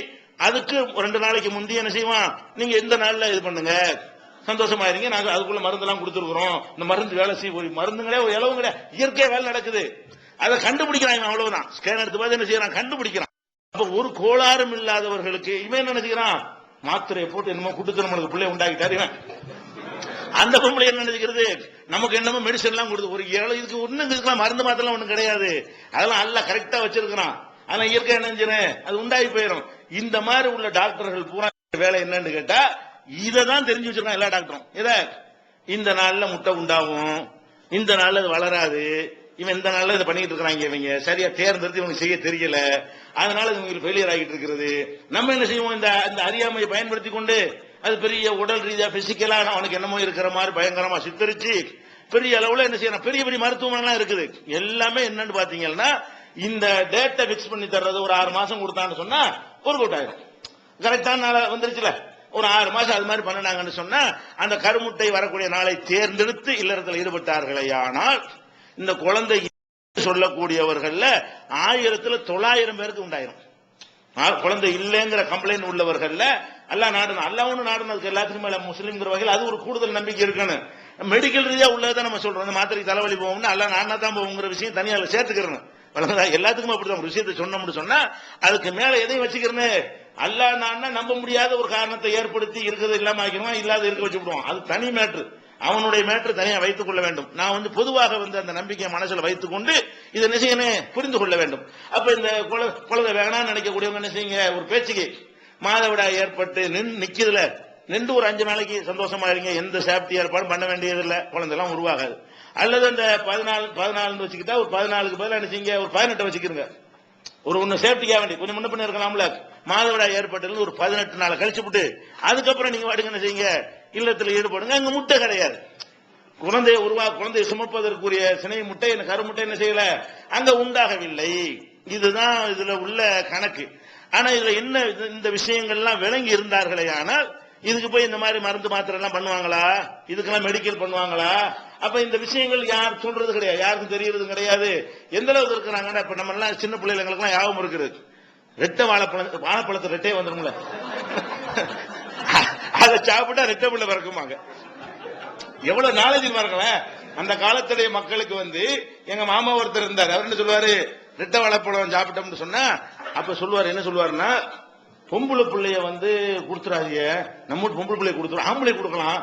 அதுக்கு 2 நாளைக்கு முந்தைய என்ன செய்வான், நீங்க எந்த நாள்ல இது பண்ணுங்க, சந்தோஷமா இருங்க, நாங்க அதுக்குள்ள மருந்து எல்லாம் கொடுத்துருக்கிறோம், இந்த மருந்து வேலை செய்ய மருந்துங்களே ஒரு இலவும் கிடையாது, இயற்கையா வேலை நடக்குது, அதை கண்டுபிடிக்கிறான். அவ்வளவுதான், ஸ்கேன் எடுத்து பார்த்து என்ன செய்யறான், கண்டுபிடிக்கிறான். அப்ப ஒரு கோளாறும் இல்லாதவர்களுக்கு இவன் என்ன நினைச்சுக்கிறான், மாத்திரையை போட்டு என்னமோ குடுத்து நம்மளுக்கு பிள்ளை உண்டாக்கிட்டாரு இவன். அந்த பொம்பளை என்ன நினைக்கிறது, நமக்கு என்னமோ மெடிசன் எல்லாம் கொடுத்து ஒரு இதுக்கு ஒண்ணுங்க இருக்கலாம், மருந்து மாத்திரம் ஒண்ணும் கிடையாது, அதெல்லாம் அல்ல கரெக்டா வச்சிருக்கிறான். அதெல்லாம் இயற்கை என்ன அது உண்டாகி போயிடும். இந்த மாதிரி உள்ள டாக்டர்கள் பூரா வேலை என்னன்னு கேட்டா இததான் தெரிஞ்சு வச்சிருக்கான் எல்லா டாக்டரும். இத இந்த நாள்ல முட்டை உண்டாகும், இந்த நாள்ல அது வளராது, இவன் இந்த நாள்ல இதை பண்ணிட்டு இருக்கிறாங்க, இவங்க சரியா தேர்ந்தெடுத்து இவங்க செய்ய தெரியல, அதனால இவங்களுக்கு ஃபெயிலியர் ஆகிட்டு இருக்கிறது. நம்ம என்ன செய்வோம், இந்த அறியாமையை பயன்படுத்தி கொண்டு அது பெரிய உடல் ரீதியா பிசிக்கலா அவனுக்கு என்னமோ இருக்கிற மாதிரி பயங்கரமா சித்தரிச்சு பெரிய அளவுல என்ன செய்யணும், பெரிய பெரிய மருத்துவமனைலாம் இருக்குது. எல்லாமே என்னன்னு பாத்தீங்கன்னா இந்த டேட்டை பிக்ஸ் பண்ணி தர்றது ஒரு 6 மாசம் கொடுத்தான்னு சொன்னா ஒரு கூட்டாயிரும். கரெக்டான நாள வந்துருச்சுல, ஒரு 6 மாசம் அது மாதிரி பண்ணினாங்கன்னு சொன்னா அந்த கருமுட்டை வரக்கூடிய நாளை தேர்ந்தெடுத்து இல்லறத்தில் ஈடுபட்டார்களே, ஆனால் இந்த குழந்தை சொல்லக்கூடியவர்கள் 1000-900 பேருக்கு உண்டாயிரும். குழந்தை இல்லைங்கிற கம்ப்ளைண்ட் உள்ளவர்கள் அல்லா நாடு அல்லா ஒண்ணு நாடுனதுக்கு எல்லாத்துக்கும் மேல முஸ்லீம்ங்கிற வகையில் அது ஒரு கூடுதல் நம்பிக்கை இருக்கணும். மெடிக்கல் ரீதியா உள்ளதான் நம்ம சொல்றோம், இந்த மாத்திரைக்கு தலைவலி போகும்னு அல்லா நானா தான் போகுங்கிற விஷயம் தனியா சேர்த்துக்கிறேன். எல்லாத்துக்கும் அப்படிதான் ஒரு விஷயத்தை சொன்னோம்னு சொன்னா அதுக்கு மேல எதையும் வச்சுக்கிறேன்னு அல்லா நான் நம்ப முடியாத ஒரு காரணத்தை ஏற்படுத்தி இருக்கிறது இல்லாம ஆக்கிடுவான், இல்லாத இருக்க வச்சு விடுவான். அது தனி மேட்ரு, அவனுடைய மேட்ரு தனியா வைத்துக் கொள்ள வேண்டும். நான் வந்து பொதுவாக வந்து அந்த நம்பிக்கையை மனசுல வைத்துக் கொண்டு இதை என்ன செய்யணும், புரிந்து கொள்ள வேண்டும். அப்ப இந்த குழந்தை வேணாம்னு நினைக்கக்கூடியவங்க என்ன செய்யுங்க, ஒரு பேச்சுக்கு மாதவிடாய் ஏற்பட்டு நிக்குதுல, நின்று ஒரு 5 நாளைக்கு சந்தோஷமா இருங்க, எந்த சேஃப்டி ஏற்பாடும் பண்ண வேண்டியதில்லை, குழந்தை எல்லாம் உருவாகாது. அல்லது அந்த 14 வச்சுக்கிட்டா ஒரு 14க்கு பதிலாக என்ன செய்யுங்க, ஒரு 18 வச்சுக்கிறங்க, ஒரு ஒன்னு சேஃப்டிக்காக வேண்டி கொஞ்சம் முன்ன பண்ணி இருக்கலாம்ல. மாதவிடாய் ஏற்பட்டது ஒரு 18 நாள் கழிச்சு விட்டு அதுக்கப்புறம் நீங்க வாடுங்க என்ன செய்யுங்க, இல்லத்தில் ஈடுபடுங்க. அங்க முட்டை கிடையாது, குழந்தையை சுமப்பதற்குரிய சினை முட்டை கருமுட்டை என்ன செய்யல, அங்க உண்டாகவில்லை. இதுதான் இதுல உள்ள கணக்கு. ஆனா இதுல என்ன, இந்த விஷயங்கள்லாம் விளங்கி இருந்தார்களே, ஆனால் இதுக்கு போய் இந்த மாதிரி மருந்து மாத்திரை எல்லாம் பண்ணுவாங்களா, இதுக்கெல்லாம் மெடிக்கல் பண்ணுவாங்களா? அப்ப இந்த விஷயங்கள் யார் சொல்றது கிடையாது, யாருக்கும் தெரியறது கிடையாது. எந்த அளவுக்கு இருக்கிறாங்கன்னா, இப்ப நம்ம எல்லாம் சின்ன பிள்ளைங்களுக்கு எல்லாம் யாபம் இருக்குது, ரெட்டை வாழைப்பழத்தை ரெட்டே வந்துடும்ல, அதை சாப்பிட்டா ரெட்டை பிள்ளை பிறக்குமாங்க. எவ்வளவு நாலேஜ் பாருங்களேன். அந்த காலத்துடைய மக்களுக்கு வந்து எங்க மாமா ஒருத்தர் இருந்தார், அவர் என்ன சொல்லுவாரு, ரெட்டை வாழைப்பழம் சாப்பிட்டோம்னு சொன்னா அப்ப சொல்லுவாரு, என்ன சொல்லுவாருன்னா, பொம்பளை பிள்ளைய வந்து கொடுத்துறாதீங்க, நம்ம பொம்பளை பிள்ளைய கொடுத்துரும், ஆம்பளை கொடுக்கலாம்,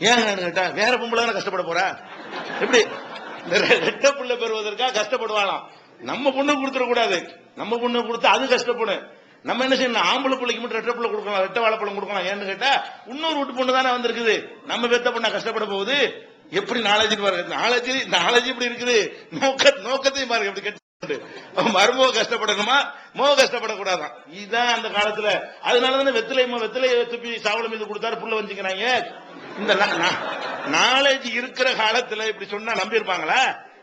ஏன் கேட்டா வேற பொம்பளை தானே கஷ்டப்பட போறா, எப்படி ரெட்டை பிள்ளை பெறுவதற்காக கஷ்டப்படுவாளாம், நம்ம பொண்ணு கொடுத்துட கூடாது, நம்ம பொண்ணு கொடுத்து அது கஷ்டப்படும். நம்ம என்ன செய்யணும், ஆம்பளை பிள்ளைக்கு மட்டும் ரெட்டை பிள்ளை கொடுக்கலாம், ரெட்டை வாழைப்பழம் கொடுக்கலாம், ஏன்னு கேட்டா இன்னொரு வீட்டு பொண்ணு தானே வந்திருக்குது, நம்ம பெத்த பொண்ணா கஷ்டப்பட போகுது. எப்படி நாலேஜ் பாருங்க, நாலேஜ் இப்படி இருக்குது, நோக்கத்தையும் பாருங்க எப்படி கெட்டு மருமக கஷ்டப்படணுமா, மோக கஷ்டப்படக்கூடாதான். இதுதான் அந்த காலத்துல. அதனாலதான் வெத்திலையை துப்பி சாவல மீது கொடுத்தாரு, புள்ள வச்சுக்கிறாங்க. இந்த நாலேஜ் இருக்கிற காலத்துல இப்படி சொன்னா நம்பி இருப்பாங்களா?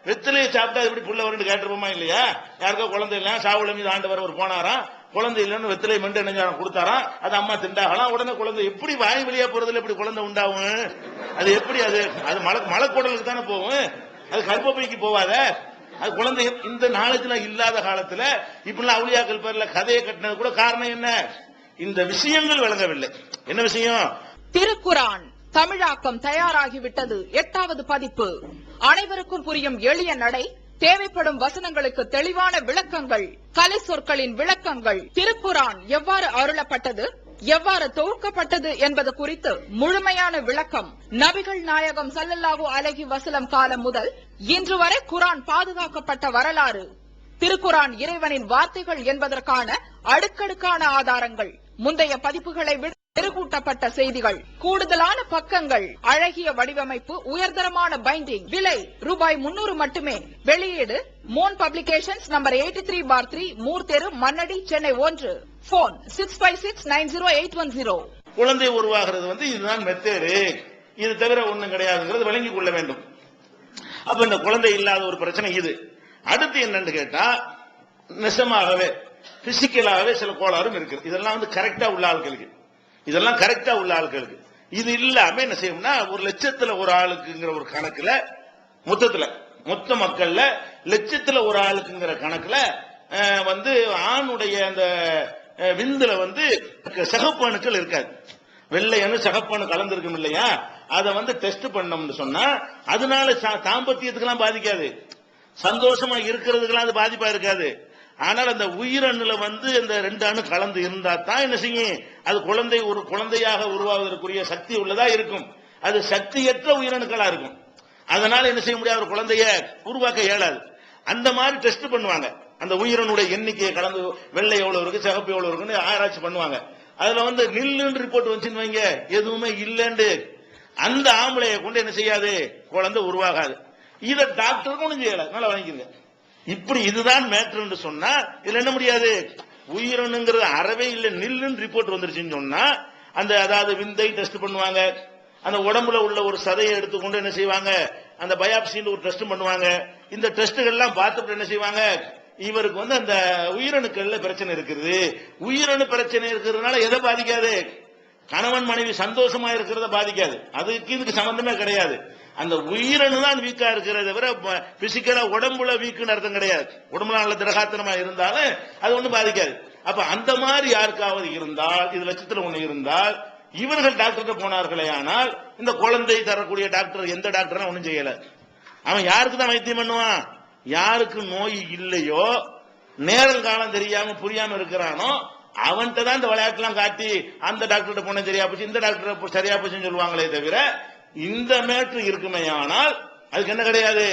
வெத்திலையை சாப்பிட்டா எப்படி புள்ள வரும்னு கேட்டிருப்போமா இல்லையா? யாருக்கோ குழந்தை இல்ல, சாவுல மீது ஆண்டவர் ஒரு போனாராம், குழந்தை இல்லைன்னு வெத்திலை மெண்டு என்ன கொடுத்தாராம், அது அம்மா திண்டாகலாம், உடனே குழந்தை எப்படி வாய் வழியா போறதுல எப்படி குழந்தை உண்டாகும்? அது எப்படி? அது அது மலக்குடலுக்கு தானே போகும், அது கர்ப்பப்பைக்கு போவாத. அது குழந்தை இந்த நாலேஜ்ல இல்லாத காலத்துல இப்படிலாம் அவுளியாக்கள் பேர்ல கதையை கட்டினது கூட காரணம் என்ன? இந்த விஷயங்கள் விளங்கவில்லை. என்ன விஷயம்? திருக்குரான் தமிழாக்கம் தயாராகிவிட்டது. 8வது பதிப்பு. அனைவருக்கும் புரியும் எளிய நடை, தேவைப்படும் வசனங்களுக்கு தெளிவான விளக்கங்கள், கலை சொற்களின் விளக்கங்கள், திருக்குரான் எவ்வாறு அருளப்பட்டது, எவ்வாறு தொகுக்கப்பட்டது என்பது குறித்து முழுமையான விளக்கம், நபிகள் நாயகம் ஸல்லல்லாஹு அலைஹி வஸல்லம் காலம் முதல் இன்று வரை குரான் பாதுகாக்கப்பட்ட வரலாறு, திருக்குரான் இறைவனின் வார்த்தைகள் என்பதற்கான அடுக்கடுக்கான ஆதாரங்கள், முந்தைய பதிப்புகளை விட மெருகூட்டப்பட்ட செய்திகள், கூடுதலான பக்கங்கள், அழகிய வடிவமைப்பு, உயர்தரமான பைண்டிங். விலை ரூபாய் 300 மட்டுமே. வெளியீடு மோன் பப்ளிகேஷன்ஸ், நம்பர் 83/3, மூர் தெரு, மண்ணடி, சென்னை 1. போன் 65690810. குழந்தை உருவாகிறது இதுதான் மெத்தேடு, இது தவிர ஒண்ணும் கிடையாதுங்கிறது விளங்கிக் கொள்ள வேண்டும். அப்ப இந்த குழந்தை இல்லாத ஒரு பிரச்சனை இது. அடுத்து என்னன்னு கேட்டா, நிஜமாகவே பிசிக்கலாகவே சில கோளாறும் இருக்கு. இதெல்லாம் கரெக்டா உள்ள ஆட்களுக்கு, இதெல்லாம் கரெக்டா உள்ள ஆட்களுக்கு. இது இல்லாம என்ன செய்யும்னா, 1,00,000 ஒரு ஆளுக்குங்கிற ஒரு கணக்குல, மொத்த மக்கள்ல லட்சத்துல ஒரு ஆளுக்குங்கிற கணக்குல ஆணுடைய அந்த விந்துல சிகப்பு அணுக்கள் இருக்காது, வெள்ளை அணு சிகப்பு அணு கலந்திருக்கும் இல்லையா? அதை டெஸ்ட் பண்ணோம்னு சொன்னா அதனால தாம்பத்தியத்துக்கெல்லாம் பாதிக்காது, சந்தோஷமா இருக்கிறதுக்கெல்லாம் அது பாதிப்பா இருக்காது. ஆனால் அந்த உயிரணுல அந்த 2 அணு கலந்து இருந்தா தான் என்ன செய்யும், அது ஒரு குழந்தையாக உருவாவதற்குரிய சக்தி உள்ளதா இருக்கும். அது சக்தியற்ற உயிரணுக்களா இருக்கும். அதனால என்ன செய்ய முடியாது, ஒரு குழந்தைய உருவாக்க இயலாது. அந்த மாதிரி டெஸ்ட் பண்ணுவாங்க. அந்த உயிரனுடைய எண்ணிக்கையை கலந்து வெள்ளை எவ்வளவு இருக்கு, சிகப்பு எவ்வளவு இருக்குன்னு ஆராய்ச்சி பண்ணுவாங்க. அதுல நில்லுன்னு ரிப்போர்ட் வந்துச்சுன்னு வைங்க, எதுவுமே இல்லைன்னு, அந்த ஆம்பளைய கொண்டு என்ன செய்யாது, குழந்தை உருவாகாது. இதை டாக்டருக்கு ஒண்ணும் செய்யல, நல்லா வாங்கிக்கங்க. இப்படி இதுதான் மேட்டர்னு சொன்னா இதுல என்ன முடியாது, உயிரணுங்கிறது அறவே இல்லை, நில்லுன்னு ரிப்போர்ட் வந்துருச்சுன்னு சொன்னா அதாவது விந்தை டெஸ்ட் பண்ணுவாங்க. அந்த உடம்புல உள்ள ஒரு சதையை எடுத்துக்கொண்டு என்ன செய்வாங்க, அந்த பயாப்சின்னு ஒரு டெஸ்ட் பண்ணுவாங்க. இந்த டெஸ்ட்கள் எல்லாம் பார்த்துட்டு என்ன செய்வாங்க, இவருக்கு அந்த உயிரணுக்கள்ல பிரச்சனை இருக்குது. உயிரணு பிரச்சனை இருக்கிறதுனால எதை பாதிக்காது, கணவன் மனைவி சந்தோஷமா இருக்கிறத பாதிக்காது. அதுக்கு இதுக்கு சம்பந்தமே கிடையாது. அந்த உயிரணு தான் வீக்கா இருக்கிறத தவிர பிசிக்கலா உடம்புல வீக்குன்னு அர்த்தம் கிடையாது. உடம்புல நல்ல திரகாத்தனமா இருந்தாலும் அது ஒண்ணும் பாதிக்காது. அப்ப அந்த மாதிரி யாருக்காவது இருந்தால், இது லட்சத்துல ஒண்ணு இருந்தால், இவர்கள் டாக்டர் போனார்களே, ஆனால் இந்த குழந்தை தரக்கூடிய டாக்டர் எந்த டாக்டர் ஒண்ணும் செய்யல. அவன் யாருக்கு தான் வைத்தியம் பண்ணுவான், யாருக்கு நோய் இல்லையோ, நேரம் காலம் தெரியாம புரியாம இருக்கிறானோ அவன்கிட்ட தான் இந்த விளையாட்டுலாம் காட்டி அந்த டாக்டர் போன சரியா போச்சு, இந்த டாக்டர் சரியா போச்சுன்னு சொல்லுவாங்களே தவிர, இந்த மேட்ரு இருக்குமே ஆனால் அதுக்கு என்ன கிடையாது,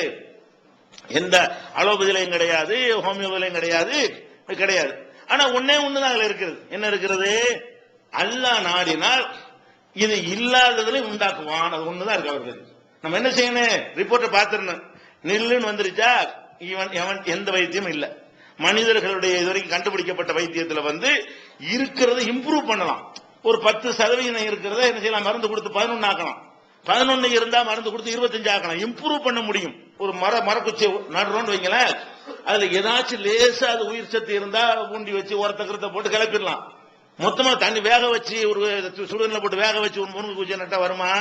எந்த அலோபதிலையும் கிடையாது, ஹோமியோபதிலையும் கிடையாது. ஆனா ஒன்னே ஒண்ணுதான் அதுல இருக்கிறது. என்ன இருக்கிறது, அல்லாஹ் நாடினால் இது இல்லாததுல உண்டாக்குவான். அது ஒண்ணுதான் இருக்கு அவர்களுக்கு. நம்ம என்ன செய்யணும், ரிப்போர்ட்டை பார்த்துடணும். நில்லுன்னு வந்துருச்சா, இவன் எந்த வைத்தியமும் இல்ல. மனிதர்களுடைய இதுவரைக்கும் கண்டுபிடிக்கப்பட்ட வைத்தியத்துல இருக்கிறத இம்ப்ரூவ் பண்ணலாம். ஒரு 10% இருக்கிறத என்ன செய்யலாம், மருந்து கொடுத்து 11 ஆக்கலாம். 11 இருந்தா மருந்து கொடுத்து 25 ஆக்கலாம். இம்ப்ரூவ் பண்ண முடியும். ஒரு மரக்குச்சி நடுறோம்னு வைங்களேன், அதுல ஏதாச்சும் லேசா அது உயிர் சத்து இருந்தா ஊண்டி வச்சு உரத்த போட்டு கிளப்பிடலாம். மொத்தமா தண்ணி வேக வச்சு ஒரு சுடுதண்ணில போட்டு வேக வச்சு ஒரு முருங்கை குச்சி நட்டா வருமா?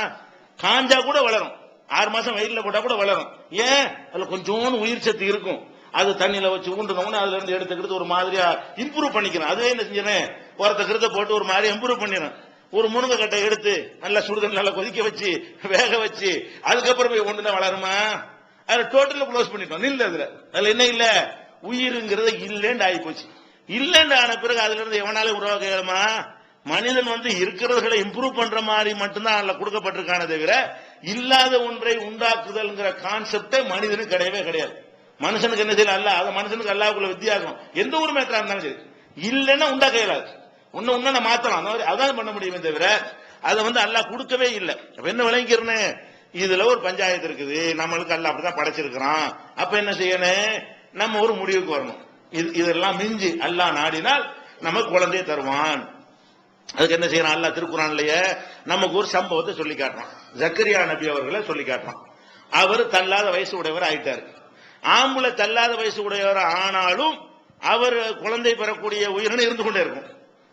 காஞ்சா கூட வளரும். 6 மாசம் வெயில்ல போட்டா கூட வளரும். ஏன், அதுல கொஞ்சோண்டு உயிர் சத்து இருக்கும். அது தண்ணியில வச்சு ஊண்டணும்னு அதுல இருந்து எடுத்துக்கிட்டு ஒரு மாதிரியா இம்ப்ரூவ் பண்ணிக்கிறேன். அதுவே என்ன செஞ்சேன், உரத்த போட்டு ஒரு மாதிரி இம்ப்ரூவ் பண்ணிடுறேன். ஒரு முருங்கை கட்டை எடுத்து நல்லா சுடுதண்ணி நல்லா கொதிக்க வச்சு வேக வச்சு அதுக்கப்புறம் போய் ஒண்ணுதான் வளருமா? அதுல டோட்டலா க்ளோஸ் பண்ணிட்டோம். நில்ல அதுல என்ன இல்ல, உயிருங்கிறது இல்லைன்னு ஆகி போச்சு. இல்லைன்னு ஆன பிறகு அதுல இருந்து எவனாலே உருவாக்க இயலுமா? மனிதன் இருக்கிறவர்களை இம்ப்ரூவ் பண்ற மாதிரி மட்டும்தான் அதுல கொடுக்கப்பட்டிருக்கான தவிர, இல்லாத ஒன்றை உண்டாக்குதல்ங்கிற கான்செப்டே மனிதனுக்கு கிடையவே கிடையாது. மனுஷனுக்கு என்ன செய்யலாம், அல்ல அது மனுஷனுக்கு அல்லாஹ்வுக்குள்ள வித்தியாசம். எந்த ஒரு மேட்டரா இருந்தாலும் சரி, இல்லைன்னா உண்டாக்க இயலாது. ஒன்னு மாத்தலாம், அதான் பண்ண முடியுமே தவிர அதை அல்லாஹ் கொடுக்கவே இல்லை. என்ன விளங்கிக்கிறேன்னு, இதுல ஒரு பஞ்சாயத்து இருக்குது, நம்மளுக்கு அல்லாஹ் அப்படிதான் படைச்சிருக்கிறான். அப்ப என்ன செய்யணும், நம்ம ஒரு முடிவுக்கு வரணும். இதெல்லாம் மிஞ்சி அல்லாஹ் நாடினால் நமக்கு குழந்தைய தருவான். அதுக்கு என்ன செய்யறான், அல்லாஹ் திருக்குறான்லயே நமக்கு ஒரு சம்பவத்தை சொல்லி காட்டுறான். ஜக்கரியா நபி அவர்களை சொல்லி காட்டுறான். அவர் தள்ளாத வயசு உடையவர் ஆயிட்டாரு. ஆம்பளை தள்ளாத வயசு உடையவர் ஆனாலும் அவர் குழந்தை பெறக்கூடிய உயிரினம் இருந்து கொண்டே இருக்கும்.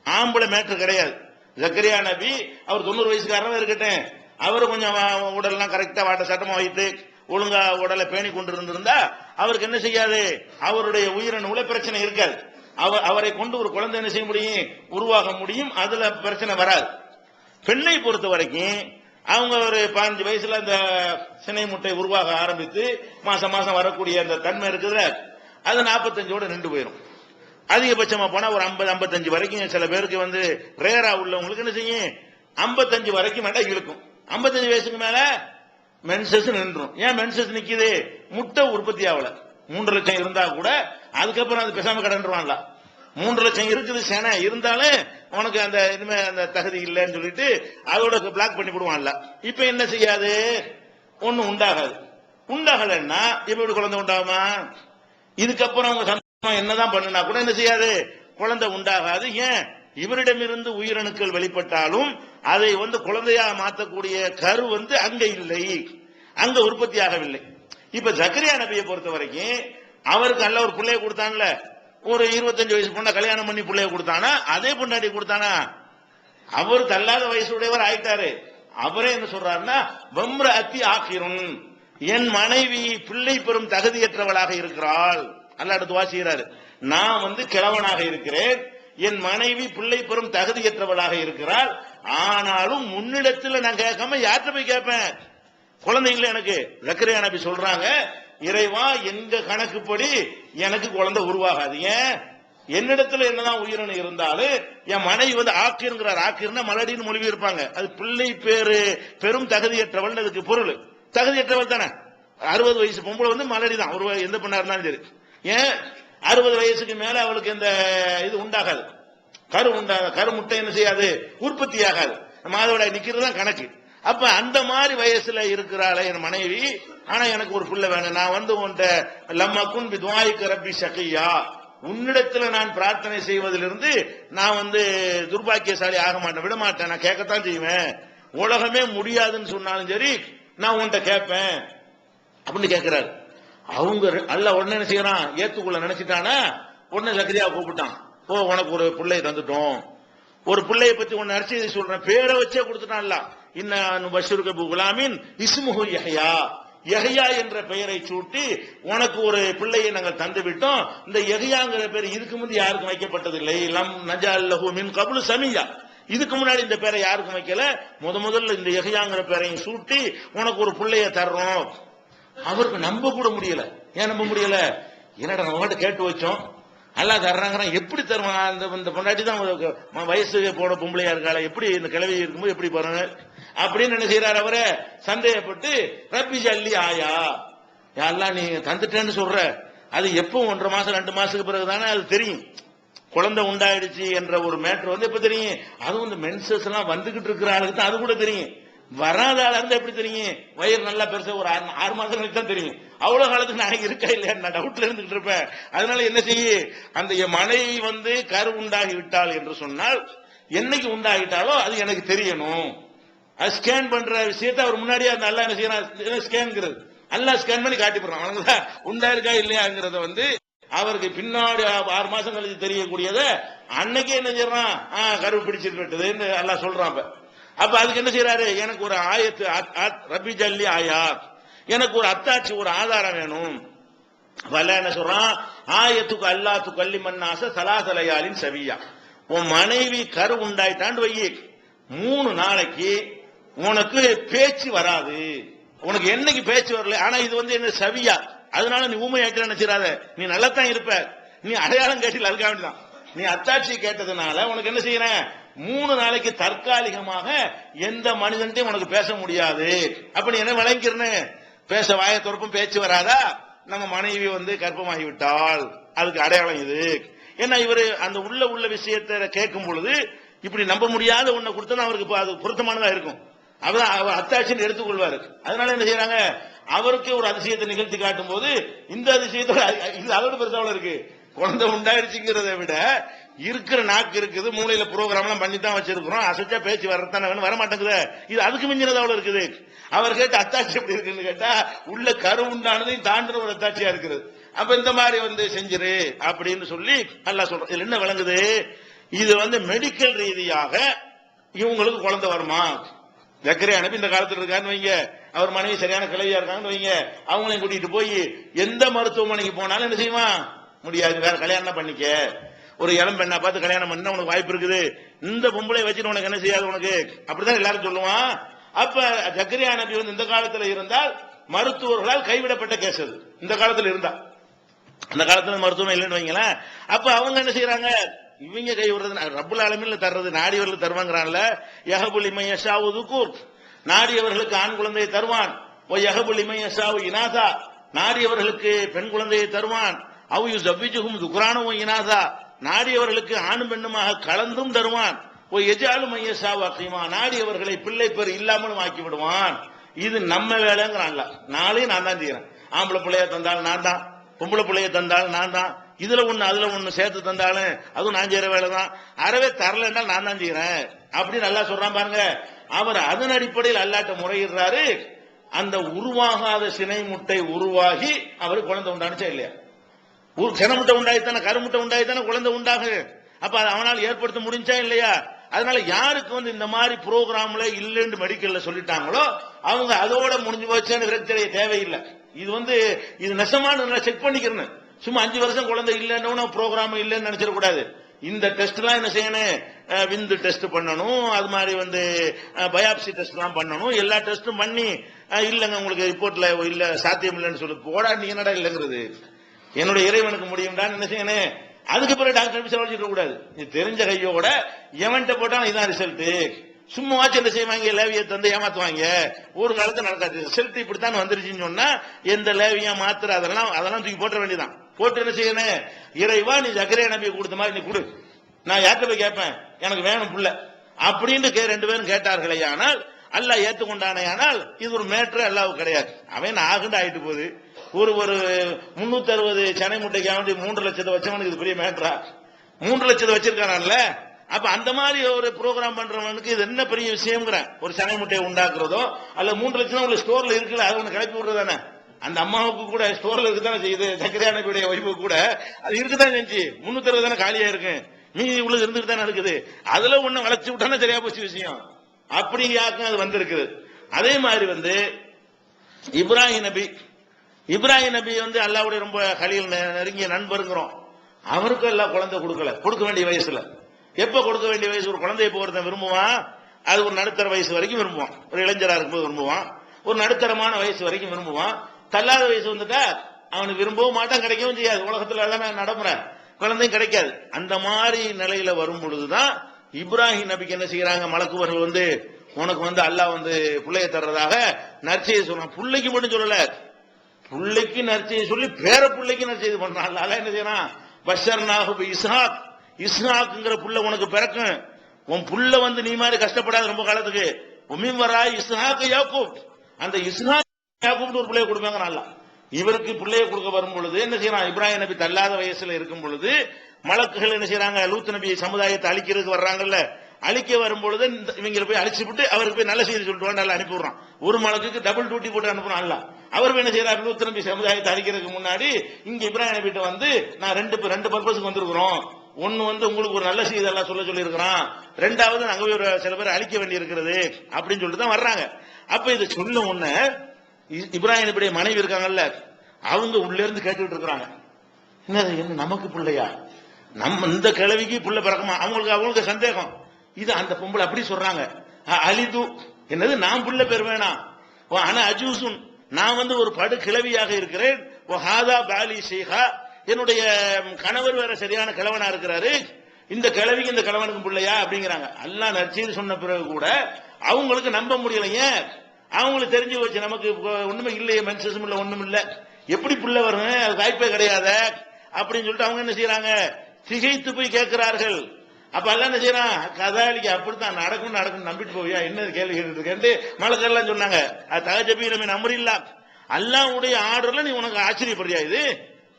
ஆம்பளை மேற்று கிடையாது. ஜக்கரியா நபி அவர் 90 வயசுக்காரவே இருக்கட்டும், அவர் கொஞ்சம் உடல்லாம் கரெக்டா வாட்ட சட்டமா வைத்து ஒழுங்கா உடலை பேணி கொண்டு இருந்திருந்தா அவருக்கு என்ன செய்யாது, அவருடைய உயிரினவுல பிரச்சனை இருக்காது. அவரை கொண்டு ஒரு குழந்தை என்ன செய்ய முடியும், உருவாக முடியும். அதுல பிரச்சனை வராது. பெண்ணை பொறுத்த வரைக்கும் அவங்க ஒரு 15 வயசுல அந்த சினை முட்டை உருவாக ஆரம்பித்து மாசம் மாசம் வரக்கூடிய அந்த தன்மை இருக்குதுல, அது 45ஓட நின்று போயிடும். அதிகபட்சமா போனா ஒரு 50-55 வரைக்கும் சில பேருக்கு ரேரா உள்ளவங்களுக்கு என்ன செய்யும், 55 வரைக்கும் மேல இழுக்கும். 55 வயசுக்கு மேல மென்சஸ் நின்றும். ஏன் மென்சஸ் நிக்குது, முட்டை உற்பத்தி ஆகல. 3 லட்சம் இருந்தா கூட அதுக்கப்புறம் அது பேசாம கடன்றுவான்ல. 3 லட்சம் இருக்குது சேனை இருந்தாலும் உனக்கு அந்த இனிமே அந்த தகுதி இல்லைன்னு சொல்லிட்டு அதோட பிளாக் பண்ணி விடுவான்ல. இப்ப என்ன செய்யாது, ஒண்ணு உண்டாகாது. உண்டாகலன்னா இப்ப குழந்தை உண்டாகுமா, இதுக்கப்புறம் அவங்க சந்தோஷமா என்னதான் பண்ணுனா கூட என்ன செய்யாது, குழந்தை உண்டாகாது. ஏன், இவரிடமிருந்து உயிரணுக்கள் வெளிப்பட்டாலும் அதை குழந்தையாக மாற்றக்கூடிய கரு அங்க இல்லை, அங்க உற்பத்தி ஆகவில்லை. இப்ப ஜக்கரியா நபியை பொறுத்த வரைக்கும் அவருக்கு நல்ல ஒரு பிள்ளைய கொடுத்தான்ல, ஒரு 25 வயசு பொண்ணை கல்யாணம் பண்ணி பிள்ளைய கொடுத்தானா, அதே பொண்டாட்டி கொடுத்தானா, அவர் தள்ளாத வயசுடையவர் ஆயிட்டாரு. அவரே என்ன சொல்றாருன்னா, வம்ர அத்தி ஆக்கிரும், என் மனைவி பிள்ளை பெறும் தகுதியற்றவளாக இருக்கிறாள். அல்ல அடுத்து வாசிக்கிறாரு, நான் கிழவனாக இருக்கிறேன், என் மனைவி பிள்ளை பெறும் தகுதியற்றவளாக இருக்கிறாள். ஆனாலும் முன்னிடத்துல நான் கேட்காம யார்கிட்ட போய் கேட்பேன், குழந்தை இல்லை எனக்கு. ஜக்கரியா நபி சொல்றாங்க, இறைவா எங்க கணக்குப்படி எனக்கு குழந்தை உருவாகாது. ஏன், என்னிடத்துல என்னதான் உயிரினம் இருந்தாலும் என் மனைவி ஆக்கிருங்கிறார். ஆக்கிருந்தா மலடின்னு மொழி இருப்பாங்க. அது பிள்ளை பேரு பெரும் தகுதியற்றவள், அதுக்கு பொருள் தகுதியற்றவள் தானே. 60 வயசு பொம்பளை மலடி தான், ஒரு எந்த பெண்ணா இருந்தாலும் சரி. ஏன் 60 வயசுக்கு மேல அவளுக்கு இந்த இது உண்டாகாது, கரு முட்டை என்ன செய்யாது, உற்பத்தி ஆகாது. மாதவிடாய் நிக்கிறது தான் கணக்கு. அப்ப அந்த மாதிரி வயசுல இருக்கிறாளே என் மனைவி, ஆனா எனக்கு ஒரு புள்ள வேணும். நான் உன்ட லம்மக்குன் பிதுவாய்க்கு ரப்பி ஷகியா, உன்னிடத்துல நான் பிரார்த்தனை செய்வதிலிருந்து நான் துர்பாக்கியசாலி ஆக மாட்டேன், விட மாட்டேன், நான் கேட்கத்தான் செய்வேன். உலகமே முடியாதுன்னு சொன்னாலும் சரி நான் உன்கிட்ட கேட்பேன் அப்படின்னு கேட்கிறாரு. அவங்க அல்ல உடனே என்ன செய்யறான், ஏத்துக்குள்ள நினைச்சிட்டானா உடனே ஜக்கரியா கூப்பிட்டான். ஓ, உனக்கு ஒரு பிள்ளை தந்துட்டோம், ஒரு பிள்ளைய பத்தி உன்னை அரிசி சொல்றேன், பேரை வச்சே கொடுத்துட்டான்ல. இன்னும் பஷீருக்கு குலாமின் இஸ்முஹு யஹ்யா, யஹ்யா என்ற பெயரை சூட்டி உனக்கு ஒரு பிள்ளையை நாங்கள் தந்து விட்டோம். இந்த யஹ்யாங்கிற பேர் இதுக்கு முந்தி யாருக்கும் வைக்கப்பட்டதில்லை. லம் நஜஅல் லஹு மின் கப்லு சமியா, இதுக்கு முன்னாடி இந்த பேரை யாருக்கும் வைக்கல. முதல்ல இந்த யஹ்யாங்கிற பேரையும் சூட்டி உனக்கு ஒரு பிள்ளைய தர்றோம். அவருக்கு நம்ப கூட முடியல. ஏன் நம்ப முடியல, என்னடா நம்ம கேட்டு வச்சோம், அல்லா தர்றாங்க, எப்படி தருவான், இந்த பொண்டாட்டி தான் வயசு போன பொம்பளையா இருக்காள, எப்படி இந்த கிழவி இருக்கும்போது எப்படி பாருங்க அப்படின்னு என்ன செய்யறாரு. அவரை சந்தேகப்பட்டு ரப்பி ஜல்லி ஆயா, யாரெல்லாம் நீ தந்துட்டேன்னு சொல்ற, அது எப்போ 1.5 மாசம் 2 மாசத்துக்கு பிறகுதானே அது தெரியும். குழந்தை உண்டாயிடுச்சு என்ற ஒரு மேட்டர் எப்ப தெரியும், அதுவும் இந்த மென்சஸ் எல்லாம் வந்துகிட்டு இருக்கிற ஆளுக்கு தான் அது கூட தெரியும். வராத ஆளா இருந்தா எப்படி தெரியும், வயிறு நல்லா பெருசா ஒரு 6 மாசம் கழிச்சு தான் தெரியும். அவ்வளவு காலத்துக்கு நான் இருக்கா இல்லையா நான் டவுட்ல இருந்துகிட்டு இருப்பேன். அதனால என்ன செய்ய, அந்த என் மனைவி கரு உண்டாகி விட்டாள் என்று சொன்னால், என்னைக்கு உண்டாகிட்டாலோ அது எனக்கு தெரியணும். அது ஸ்கேன் பண்ற விஷயத்தை அவர் முன்னாடியே நல்லா என்ன செய்யறான், ஸ்கேன்ங்கிறது நல்லா ஸ்கேன் பண்ணி காட்டி போடுறான். அவனுக்கு உண்டாயிருக்கா இல்லையாங்கிறத அவருக்கு பின்னாடி 6 மாசம் கழிச்சு தெரியக்கூடியத அன்னைக்கே என்ன செய்யறான், கரு பிடிச்சிட்டு நல்லா சொல்றான். அப்ப அதுக்கு என்ன செய்யறாரு, எனக்கு ஒரு ஆயத்து ரப்பி ஜல்லி ஆயாத், எனக்கு ஒரு அத்தாட்சி ஒரு ஆதாரம் வேணும். வல்ல என்ன சொல்றான், ஆயத்துக்கு அல்லாத்து கல்லி மன்னாச சலாசலையாலின் சவியா, உன் மனைவி கரு உண்டாயிட்டான்னு வையே 3 நாளைக்கு உனக்கு பேச்சு வராது. உனக்கு என்னைக்கு பேச்சு வரல, ஆனா இது என்ன சவியா, அதனால நீ ஊமை ஆயிட்டு நினைச்சிடாத, நீ நல்லத்தான் இருப்ப, நீ அடையாளம் கேட்டில அதுக்காக வேண்டிதான், நீ அத்தாட்சி கேட்டதுனால உனக்கு என்ன செய்யறேன், 3 நாளைக்கு தற்காலிகமாக எந்த மனிதன்ட்டையும் உனக்கு பேச முடியாது. அப்படி என்ன விளங்கிறன்னு, பேச வாய துறப்பும் பேச்சு வராதா, நம்ம மனைவி கர்ப்பமாகி விட்டால் அதுக்கு அடையாளம் இது. ஏன்னா இவரு அந்த உள்ள விஷயத்தை கேட்கும் பொழுது இப்படி நம்ப முடியாத ஒன்றை கொடுத்தா அவருக்கு அது பொருத்தமானதா இருக்கும். அவர் அத்தாட்சின்னு எடுத்துக்கொள்வாரு. அதனால என்ன செய்யறாங்க, அவருக்கு ஒரு அதிசயத்தை நிகழ்த்தி காட்டும் போது இந்த அதிசயத்தோட இது அதோட பெருசாவில் இருக்கு. குழந்தை உண்டாயிருச்சுங்கிறத விட இருக்கிற நாக்கு இருக்குது, மூளையில ப்ரோக்ராம் எல்லாம் பண்ணி தான் வச்சிருக்கிறோம், அசைச்சா பேச்சு வரத்தானே வர மாட்டேங்குது. இது அதுக்கு மிஞ்சினது அவ்வளவு இருக்குது. அவர் கேட்ட அத்தாட்சி எப்படி இருக்குன்னு கேட்டா உள்ள கரு உண்டானதையும் தாண்டின ஒரு அத்தாட்சியா இருக்குது. அப்ப இந்த மாதிரி செஞ்சிரு அப்படின்னு சொல்லி அல்லாஹ் சொல்ற. இதுல என்ன விளங்குது? இது மெடிக்கல் ரீதியாக இவங்களுக்கு குழந்தை வருமா? ஜக்கரியா நபி இந்த காலத்துல இருக்கான்னு வைங்க, அவர் மனைவி சரியான கிளவியா இருக்காங்கன்னு வைங்க, அவங்களையும் கூட்டிட்டு போய் எந்த மருத்துவமனைக்கு போனாலும் என்ன செய்வான்? முடியாது, வேற கல்யாணம் பண்ணிக்க. ஒரு இளம் பெண்ணா பார்த்து கல்யாணம் பண்ண உனக்கு வாய்ப்பு இருக்குது, இந்த பொம்பளை வச்சுட்டு உனக்கு என்ன செய்யாது உனக்கு, அப்படிதான் எல்லாரும் சொல்லுவான். அப்ப ஜக்கரியா நபி இந்த காலத்துல இருந்தால் மருத்துவர்களால் கைவிடப்பட்ட கேஸ் அது. இந்த காலத்துல இருந்தா, அந்த காலத்துல மருத்துவம் இல்லைன்னு வைங்களேன். அப்ப அவங்க என்ன செய்யறாங்க? இவங்க கை விடுறது ரப்புல் ஆலமீன்ல தர்றது, நாடியவர்கள் தருவாங்கிறான்ல. யஹபுல் லிமன் யஷாஉ துக்கூர், நாடியவர்களுக்கு ஆண் குழந்தையை தருவான். ஓ யஹபுல் லிமன் யஷாஉ இனாதா, நாடியவர்களுக்கு பெண் குழந்தையை தருவான். அவ் யுஸவ்விஜுஹும் துக்ரான வ இனாதா, நாடியவர்களுக்கு ஆணும் பெண்ணுமாக கலந்தும் தருவான். ஓ யஜாலு மன் யஷாஉ அகீமா, நாடியவர்களை பிள்ளை பேர் இல்லாமலும் ஆக்கி விடுவான். இது நம்ம வேலைங்கிறான்ல. நாளையும் நான் தான் செய்யறேன். ஆம்பளை பிள்ளைய தந்தாலும் நான் தான், பொம்பளை பிள்ளைய தந்தாலும் நான் தான், இதுல ஒண்ணு அதுல ஒண்ணு சேர்த்து தந்தாலும் அதுவும் நான் செய்யற வேலை தான். அறவே தரலன்னா நான் தான் செய்யறேன் அப்படின்னு நல்லா சொல்றான் பாருங்க. அவர் அதன் அடிப்படையில் அல்லாட்ட முறையிடுறாரு. அந்த உருவாகாத சினை முட்டை உருவாகி அவருக்கு குழந்தை உண்டானுச்சா இல்லையா? சினை முட்டை உண்டாயித்தானே, கருமுட்டை உண்டாயித்தானே குழந்தை உண்டாகு. அப்ப அதை அவனால் ஏற்படுத்த முடிஞ்சா இல்லையா? அதனால யாருக்கு இந்த மாதிரி புரோகிராம்ல இல்லைன்னு மெடிக்கல்ல சொல்லிட்டாங்களோ அவங்க அதோட முடிஞ்சு போச்சுன்னு விரக்திய தேவையில்லை. இது நெசமான செக் பண்ணிக்கிறேன். சும்மா 5 வருஷம் குழந்தை இல்லைன்னு ப்ரோக்ராம் இல்லைன்னு நினைச்சிடக்கூடாது. இந்த டெஸ்ட் எல்லாம் என்ன செய்யணும்? விந்து டெஸ்ட் பண்ணணும், அது மாதிரி பயாப்சி டெஸ்ட் எல்லாம் பண்ணணும். எல்லா டெஸ்டும் பண்ணி இல்லங்க உங்களுக்கு ரிப்போர்ட்ல இல்ல சாத்தியம் இல்லைன்னு சொல்லி போடா, நீ என்னடா இல்லைங்கிறது? என்னுடைய இறைவனுக்கு முடியும்டான்னு என்ன செய்யணும்? அதுக்கு பிறகு டாக்டர் செலவழிச்சிட கூடாது. இது தெரிஞ்ச கையோட எவன்ட்ட போட்டாலும் இதான் ரிசல்ட். சும்மா வாட்சி என்ன செய்வாங்க? லேவியை தந்து ஏமாத்துவாங்க. ஒரு காலத்துல நடக்காது. ரிசல்ட் இப்படித்தான் வந்துருச்சுன்னு சொன்னா எந்த லேவியா மாத்திர அதெல்லாம் தூக்கி போட்ட வேண்டியதான். போட்டு என்ன செய்யணும்? இறைவா நீ ஜக்கரியா நபியை கொடுத்த மாதிரி நீ கொடு, நான் யார்கிட்ட போய் கேட்பேன், எனக்கு வேணும் புள்ள அப்படின்னு 2 பேரும் கேட்டார்களே. ஆனால் அல்லாஹ் ஏத்துக்கொண்டானே. ஆனால் இது ஒரு மேட்ரு அல்லாஹ்வுக்கு கிடையாது. அவன் ஆகுண்டு ஆயிட்டு போகுது. ஒரு 360 சனை முட்டைக்கு அவன் 3 லட்சத்தை வச்சவனுக்கு இது பெரிய மேட்ரா? 3 லட்சத்தை வச்சிருக்கானல்ல. அப்ப அந்த மாதிரி ஒரு ப்ரோக்ராம் பண்றவனுக்கு இது என்ன பெரிய விஷயம்ங்கிற? ஒரு சனை முட்டையை உண்டாக்குறதோ அல்ல 3 லட்சம் உள்ள ஸ்டோர்ல இருக்குல்ல, அதை ஒண்ணு கிளப்பி விடுறதானே. அந்த அம்மாவுக்கு கூட ஸ்டோர்ல இருக்குதானே செய்யுது. ஜக்கரியா நபியுடைய ஒய்ஃபு கூட அது இருக்குதான் செஞ்சு 360 தானே காலியா இருக்கு, மீதி உள்ளது இருந்துட்டு தானே இருக்குது. அதுல ஒண்ணு வளைச்சு விட்டானே சரியா போச்சு விஷயம். அப்படி யாருக்கும் அது வந்திருக்குது. அதே மாதிரி இப்ராஹிம் நபி அல்லாஹ்வுடைய ரொம்ப கலீல் நெருங்கிய நண்பருங்கிறோம். அவருக்கும் எல்லாம் குழந்தை கொடுக்க வேண்டிய வயசுல. எப்ப கொடுக்க வேண்டிய வயசு? ஒரு குழந்தைய போறத விரும்புவான், அது ஒரு நடுத்தர வயசு வரைக்கும் விரும்புவான். ஒரு இளைஞரா இருக்கும்போது விரும்புவான், ஒரு நடுத்தரமான வயசு வரைக்கும் விரும்புவான். தள்ளாத வயசு வந்துட்டா அவனுக்கு விரும்பவும் மாட்டான், கிடைக்கவும் செய்யாது. உலகத்துல அதான் நடைமுறை, குழந்தையும் கிடைக்காது. அந்த மாதிரி நிலையில வரும் பொழுதுதான் இப்ராஹிம் நபிக்கு என்ன செய்யறாங்க? மலக்குவர்கள் உனக்கு அல்லாஹ் பிள்ளைய தர்றதாக நற்செய்தி சொல்றான். பிள்ளைக்கு மட்டும் சொல்லல, பிள்ளைக்கு நற்செய்தி சொல்லி பேர பிள்ளைக்கு நற்செய்தி பண்றான். அல்லாஹ் என்ன செய்யறான்? பஷர்னாஹு இஸ்ஹாக், இஸ்ஹாக்ங்கிற புள்ள உனக்கு பிறக்கும். உன் புள்ள நீ மாதிரி கஷ்டப்படாத ரொம்ப காலத்துக்கு. உமின் வராய் இஸ்ஹாக் யாக்கூப், அந்த இஸ்ஹாக் யாக்கூப்னு ஒரு பிள்ளைய கொடுப்பாங்க. அல்லாஹ் இவருக்கு பிள்ளைய கொடுக்க வரும் பொழுது என்ன செய்யறான்? இப்ராஹிம் நபி தள்ளாத வயசுல இருக்கும் பொழுது மலக்குகள் என்ன செய்யறாங்க? லூத் நபி சமுதாயத்தை அழிக்கிறதுக்கு வர்றாங்கல்ல, அழிக்க வரும் பொழுது இவங்களை போய் அழிச்சு விட்டு அவருக்கு போய் நல்ல செய்தி சொல்லிட்டு நல்லா அனுப்பி விடுறான். ஒரு மலக்குக்கு டபுள் டியூட்டி போட்டு அனுப்புறான் அல்லாஹ். அவர் என்ன செய்யறாரு? லூத் நபி சமுதாயத்தை அழிக்கிறதுக்கு முன்னாடி இங்க இப்ராஹிம் நபிட்ட நான் ரெண்டு பர்பஸ்க்கு வந்திருக்கிறோம். ஒன்னு உங்களுக்கு ஒரு நல்ல செய்தி எல்லாம் சொல்லி இருக்கிறான், ரெண்டாவது நாங்க ஒரு சில பேர் அழிக்க வேண்டி இருக்கிறது அப்படின்னு சொல்லிட்டு தான் வர்றாங்க. அப்ப இதை சொல்ல உடனே இப்ராஹிம் நபியுடைய மனைவி இருக்காங்கல்ல, அவங்க உள்ள இருந்து கேட்டுக்கிட்டு இருக்கிறாங்க, என்ன நமக்கு பிள்ளையா? நம்ம இந்த கிழவிக்கு பிள்ளை பிறக்குமா? அவங்களுக்கு சந்தேகம். இது அந்த பொம்பளை அப்படி சொல்றாங்க. அலிது என்னது? நான் பிள்ளை பேர் வேணாம். ஆனா அஜூசுன், நான் ஒரு படு கிழவியாக இருக்கிறேன். என்னுடைய கணவர் வேற சரியான கிழவனா இருக்கிறாரு. இந்த கிழவிக்கு இந்த கிழவனுக்கும் பிள்ளையா அப்படிங்கிறாங்க. அல்லாஹ் நற்செய்தி சொன்ன பிறகு கூட அவங்களுக்கு நம்ப முடியல. ஏன்? அவங்களுக்கு தெரிஞ்சு வச்சு நமக்கு ஒண்ணுமே இல்லையே, மென்சஸும் இல்ல, ஒண்ணும் இல்ல, எப்படி பிள்ளை வரும்? அது வாய்ப்பே கிடையாது அப்படின்னு சொல்லிட்டு அவங்க என்ன செய்யறாங்க? திகைத்து போய் கேட்கிறார்கள். அப்ப எல்லாம் என்ன செய்யறான்? கதாலிக்கு அப்படித்தான் நடக்கும் நம்பிட்டு போவியா? என்ன கேள்வி கேட்டு மலக்கெல்லாம் சொன்னாங்க. அது தகஜபி நம்ம நம்பரில்லா, அல்லாஹ்வுடைய ஆர்டர்ல நீ உனக்கு ஆச்சரியப்படுறியா? இது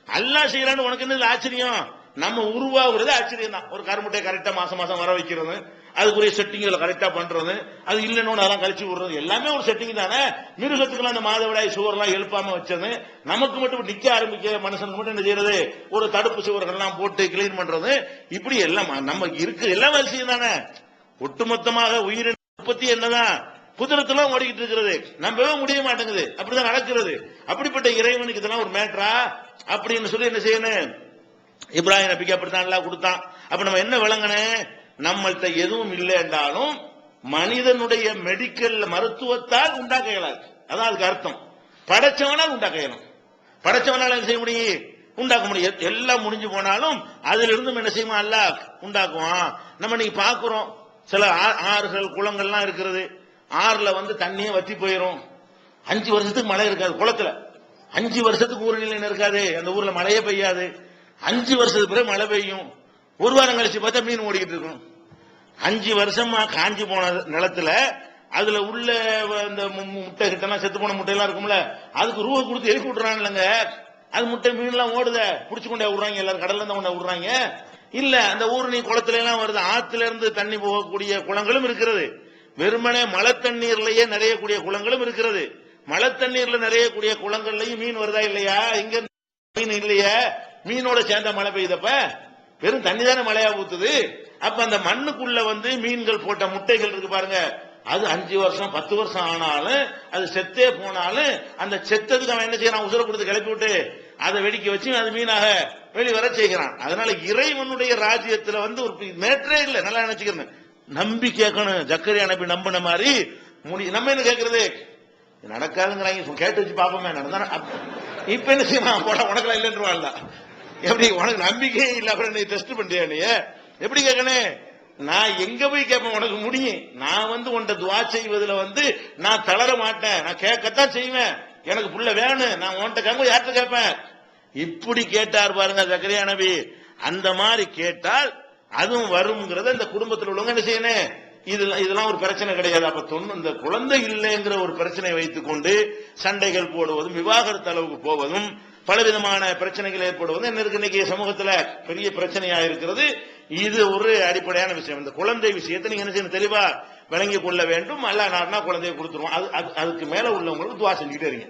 அல்லாஹ் செய்யறான்னு உனக்கு என்ன ஆச்சரியம்? நம்ம உருவாகுறது ஆச்சரியம் தான். ஒரு கருமுட்டையை கரெக்டா மாசம் மாசம் வர வைக்கிறது, அதுக்குரிய செட்டிங்களை கரெக்டா பண்றது, அது இல்லைன்னு அதெல்லாம் கழிச்சு விடுறது, எல்லாமே ஒரு செட்டிங் தானே. மிருகத்துக்குலாம் அந்த மாதவிடாய் சுவர்லாம் எழுப்பாம வச்சது, நமக்கு மட்டும் நிக்க ஆரம்பிக்க மனுஷனுக்கு மட்டும் என்ன செய்யறது, ஒரு தடுப்பு சுவர்கள்லாம் போட்டு கிளீன் பண்றது, இப்படி எல்லாம் நம்ம இருக்கு எல்லாம் விஷயம் தானே. ஒட்டுமொத்தமாக உயிரின உற்பத்தி என்னதான் புதிரத்தெல்லாம் ஓடிக்கிட்டு இருக்கிறது, நம்பவே முடிய மாட்டேங்குது, அப்படிதான் நடக்கிறது. அப்படிப்பட்ட இறைவனுக்கு இதெல்லாம் ஒரு மேட்டரா அப்படின்னு சொல்லி என்ன செய்யணும், இப்ராஹிம் நபிக்கு அப்படித்தான் எல்லாம் கொடுத்தான். அப்ப நம்ம என்ன விளங்கணும், நம்மள்கிட்ட எதுவும் இல்லை என்றாலும் மனிதனுடைய மெடிக்கல் மருத்துவத்தால் உண்டாக்க இயலாது, அதான் அதுக்கு அர்த்தம். படைச்சவனால் உண்டாக்க இயலும், படைச்சவனால் என்ன செய்ய முடியும், உண்டாக்க முடியும். எல்லாம் முடிஞ்சு போனாலும் அதிலிருந்து என்ன செய்யுமா அல்லாஹ் உண்டாக்குவான். நம்ம இன்னைக்கு பாக்குறோம், சில ஆறுகள் குளங்கள்லாம் இருக்கிறது, ஆறுல தண்ணியே வத்தி போயிரும், 5 வருஷத்துக்கு மழை இருக்காது குளத்துல, 5 வருஷத்துக்கு ஊர் நிலை இருக்காது, அந்த ஊர்ல மழையே பெய்யாது. 5 வருஷத்துக்கு பிறகு மழை பெய்யும், ஒரு வாரம் கழிச்சு பார்த்தா மீன் ஓடிக்கிட்டு இருக்கும். 5 வருஷமா காஞ்சி போன நிலத்துல அதுல உள்ள இந்த முட்டை கிட்டலாம் செத்து போன முட்டையெல்லாம் இருக்கும்ல, அதுக்கு ரூபா கொடுத்து எழுப்பி விட்டுறான்லங்க, அது முட்டை மீன் எல்லாம் ஓடுத புடிச்சு கொண்டே விடுறாங்க, எல்லாரும் கடல்ல இருந்து கொண்டே விடுறாங்க. இல்ல அந்த ஊர் நீ குளத்துல எல்லாம் வருது, ஆத்துல இருந்து தண்ணி போகக்கூடிய குளங்களும் இருக்கிறது, வெறுமனே மழை தண்ணீர்லயே நிறையக்கூடிய குளங்களும் இருக்கிறது. மழை தண்ணீர்ல நிறையக்கூடிய குளங்கள்லயும் மீன் வருதா இல்லையா, இங்க மீன் இல்லையா, மீனோட சேர்ந்த மழை பெய்தப்ப வெறும் தண்ணி தானே மழையா ஊத்துது. அப்ப அந்த மண்ணுக்குள்ள மீன்கள் போட்ட முட்டைகள் இருக்கு பாருங்க, அது 5 வருஷம் 10 வருஷம் ஆனாலும் அது செத்தே போனாலும் அந்த செத்ததுக்கு அவன் என்ன செய்யறான், உசுர கொடுத்து கிளப்பி விட்டு அதை வெடிக்க வச்சு அது மீனாக வெளிவர செய்கிறான். அதனால இறைவனுடைய ராஜ்யத்துல ஒரு மேற்றே இல்லை, நல்லா நினைச்சுக்கிறேன். நம்பி கேட்கணும், ஜக்கரியா நபி நம்பின மாதிரி நம்ம என்ன கேட்கறது, நடக்காதுங்கிறாங்க, கேட்டு வச்சு பாப்போமே நடந்தா. இப்ப என்ன செய்யலாம், உனக்கு இல்லைன்றவாள், எப்படி உனக்கு நம்பிக்கையே இல்ல, அப்புறம் நீ டெஸ்ட் பண்றியா, நீ எப்படி கேட்கணும், நான் எங்க போய் கேட்பேன், உனக்கு முடியும். நான் உன்ட துவா செய்வதில் நான் தளர மாட்டேன், நான் கேட்கத்தான் செய்வேன், எனக்கு புள்ள வேணும், நான் உன்ட்ட கேட்க யார்கிட்ட கேட்பேன். இப்படி கேட்டார் பாருங்க ஜக்கரியா நபி. அந்த மாதிரி கேட்டால் அதுவும் வருங்கிறத இந்த குடும்பத்தில் உள்ளவங்க என்ன செய்யணும், இதெல்லாம் ஒரு பிரச்சனை கிடையாது. அப்ப இந்த குழந்தை இல்லைங்கிற ஒரு பிரச்சனையை வைத்துக் கொண்டு சண்டைகள் போடுவதும் விவாகரத்து அளவுக்கு போவதும் பலவிதமான பிரச்சனைகள் ஏற்படுவதும் என்ன இருக்கு இன்னைக்கு சமூகத்துல பெரிய பிரச்சனையா இருக்கிறது. இது ஒரு அடிப்படையான விஷயம். இந்த குழந்தை விஷயத்தை நீங்க என்ன செய்யணும், தெளிவா விளங்கிக் கொள்ள வேண்டும். அல்ல நார்னா குழந்தையை கொடுத்துருவோம், அதுக்கு மேல உள்ளவங்களுக்கு துவா செஞ்சுக்கிட்டே இருங்க.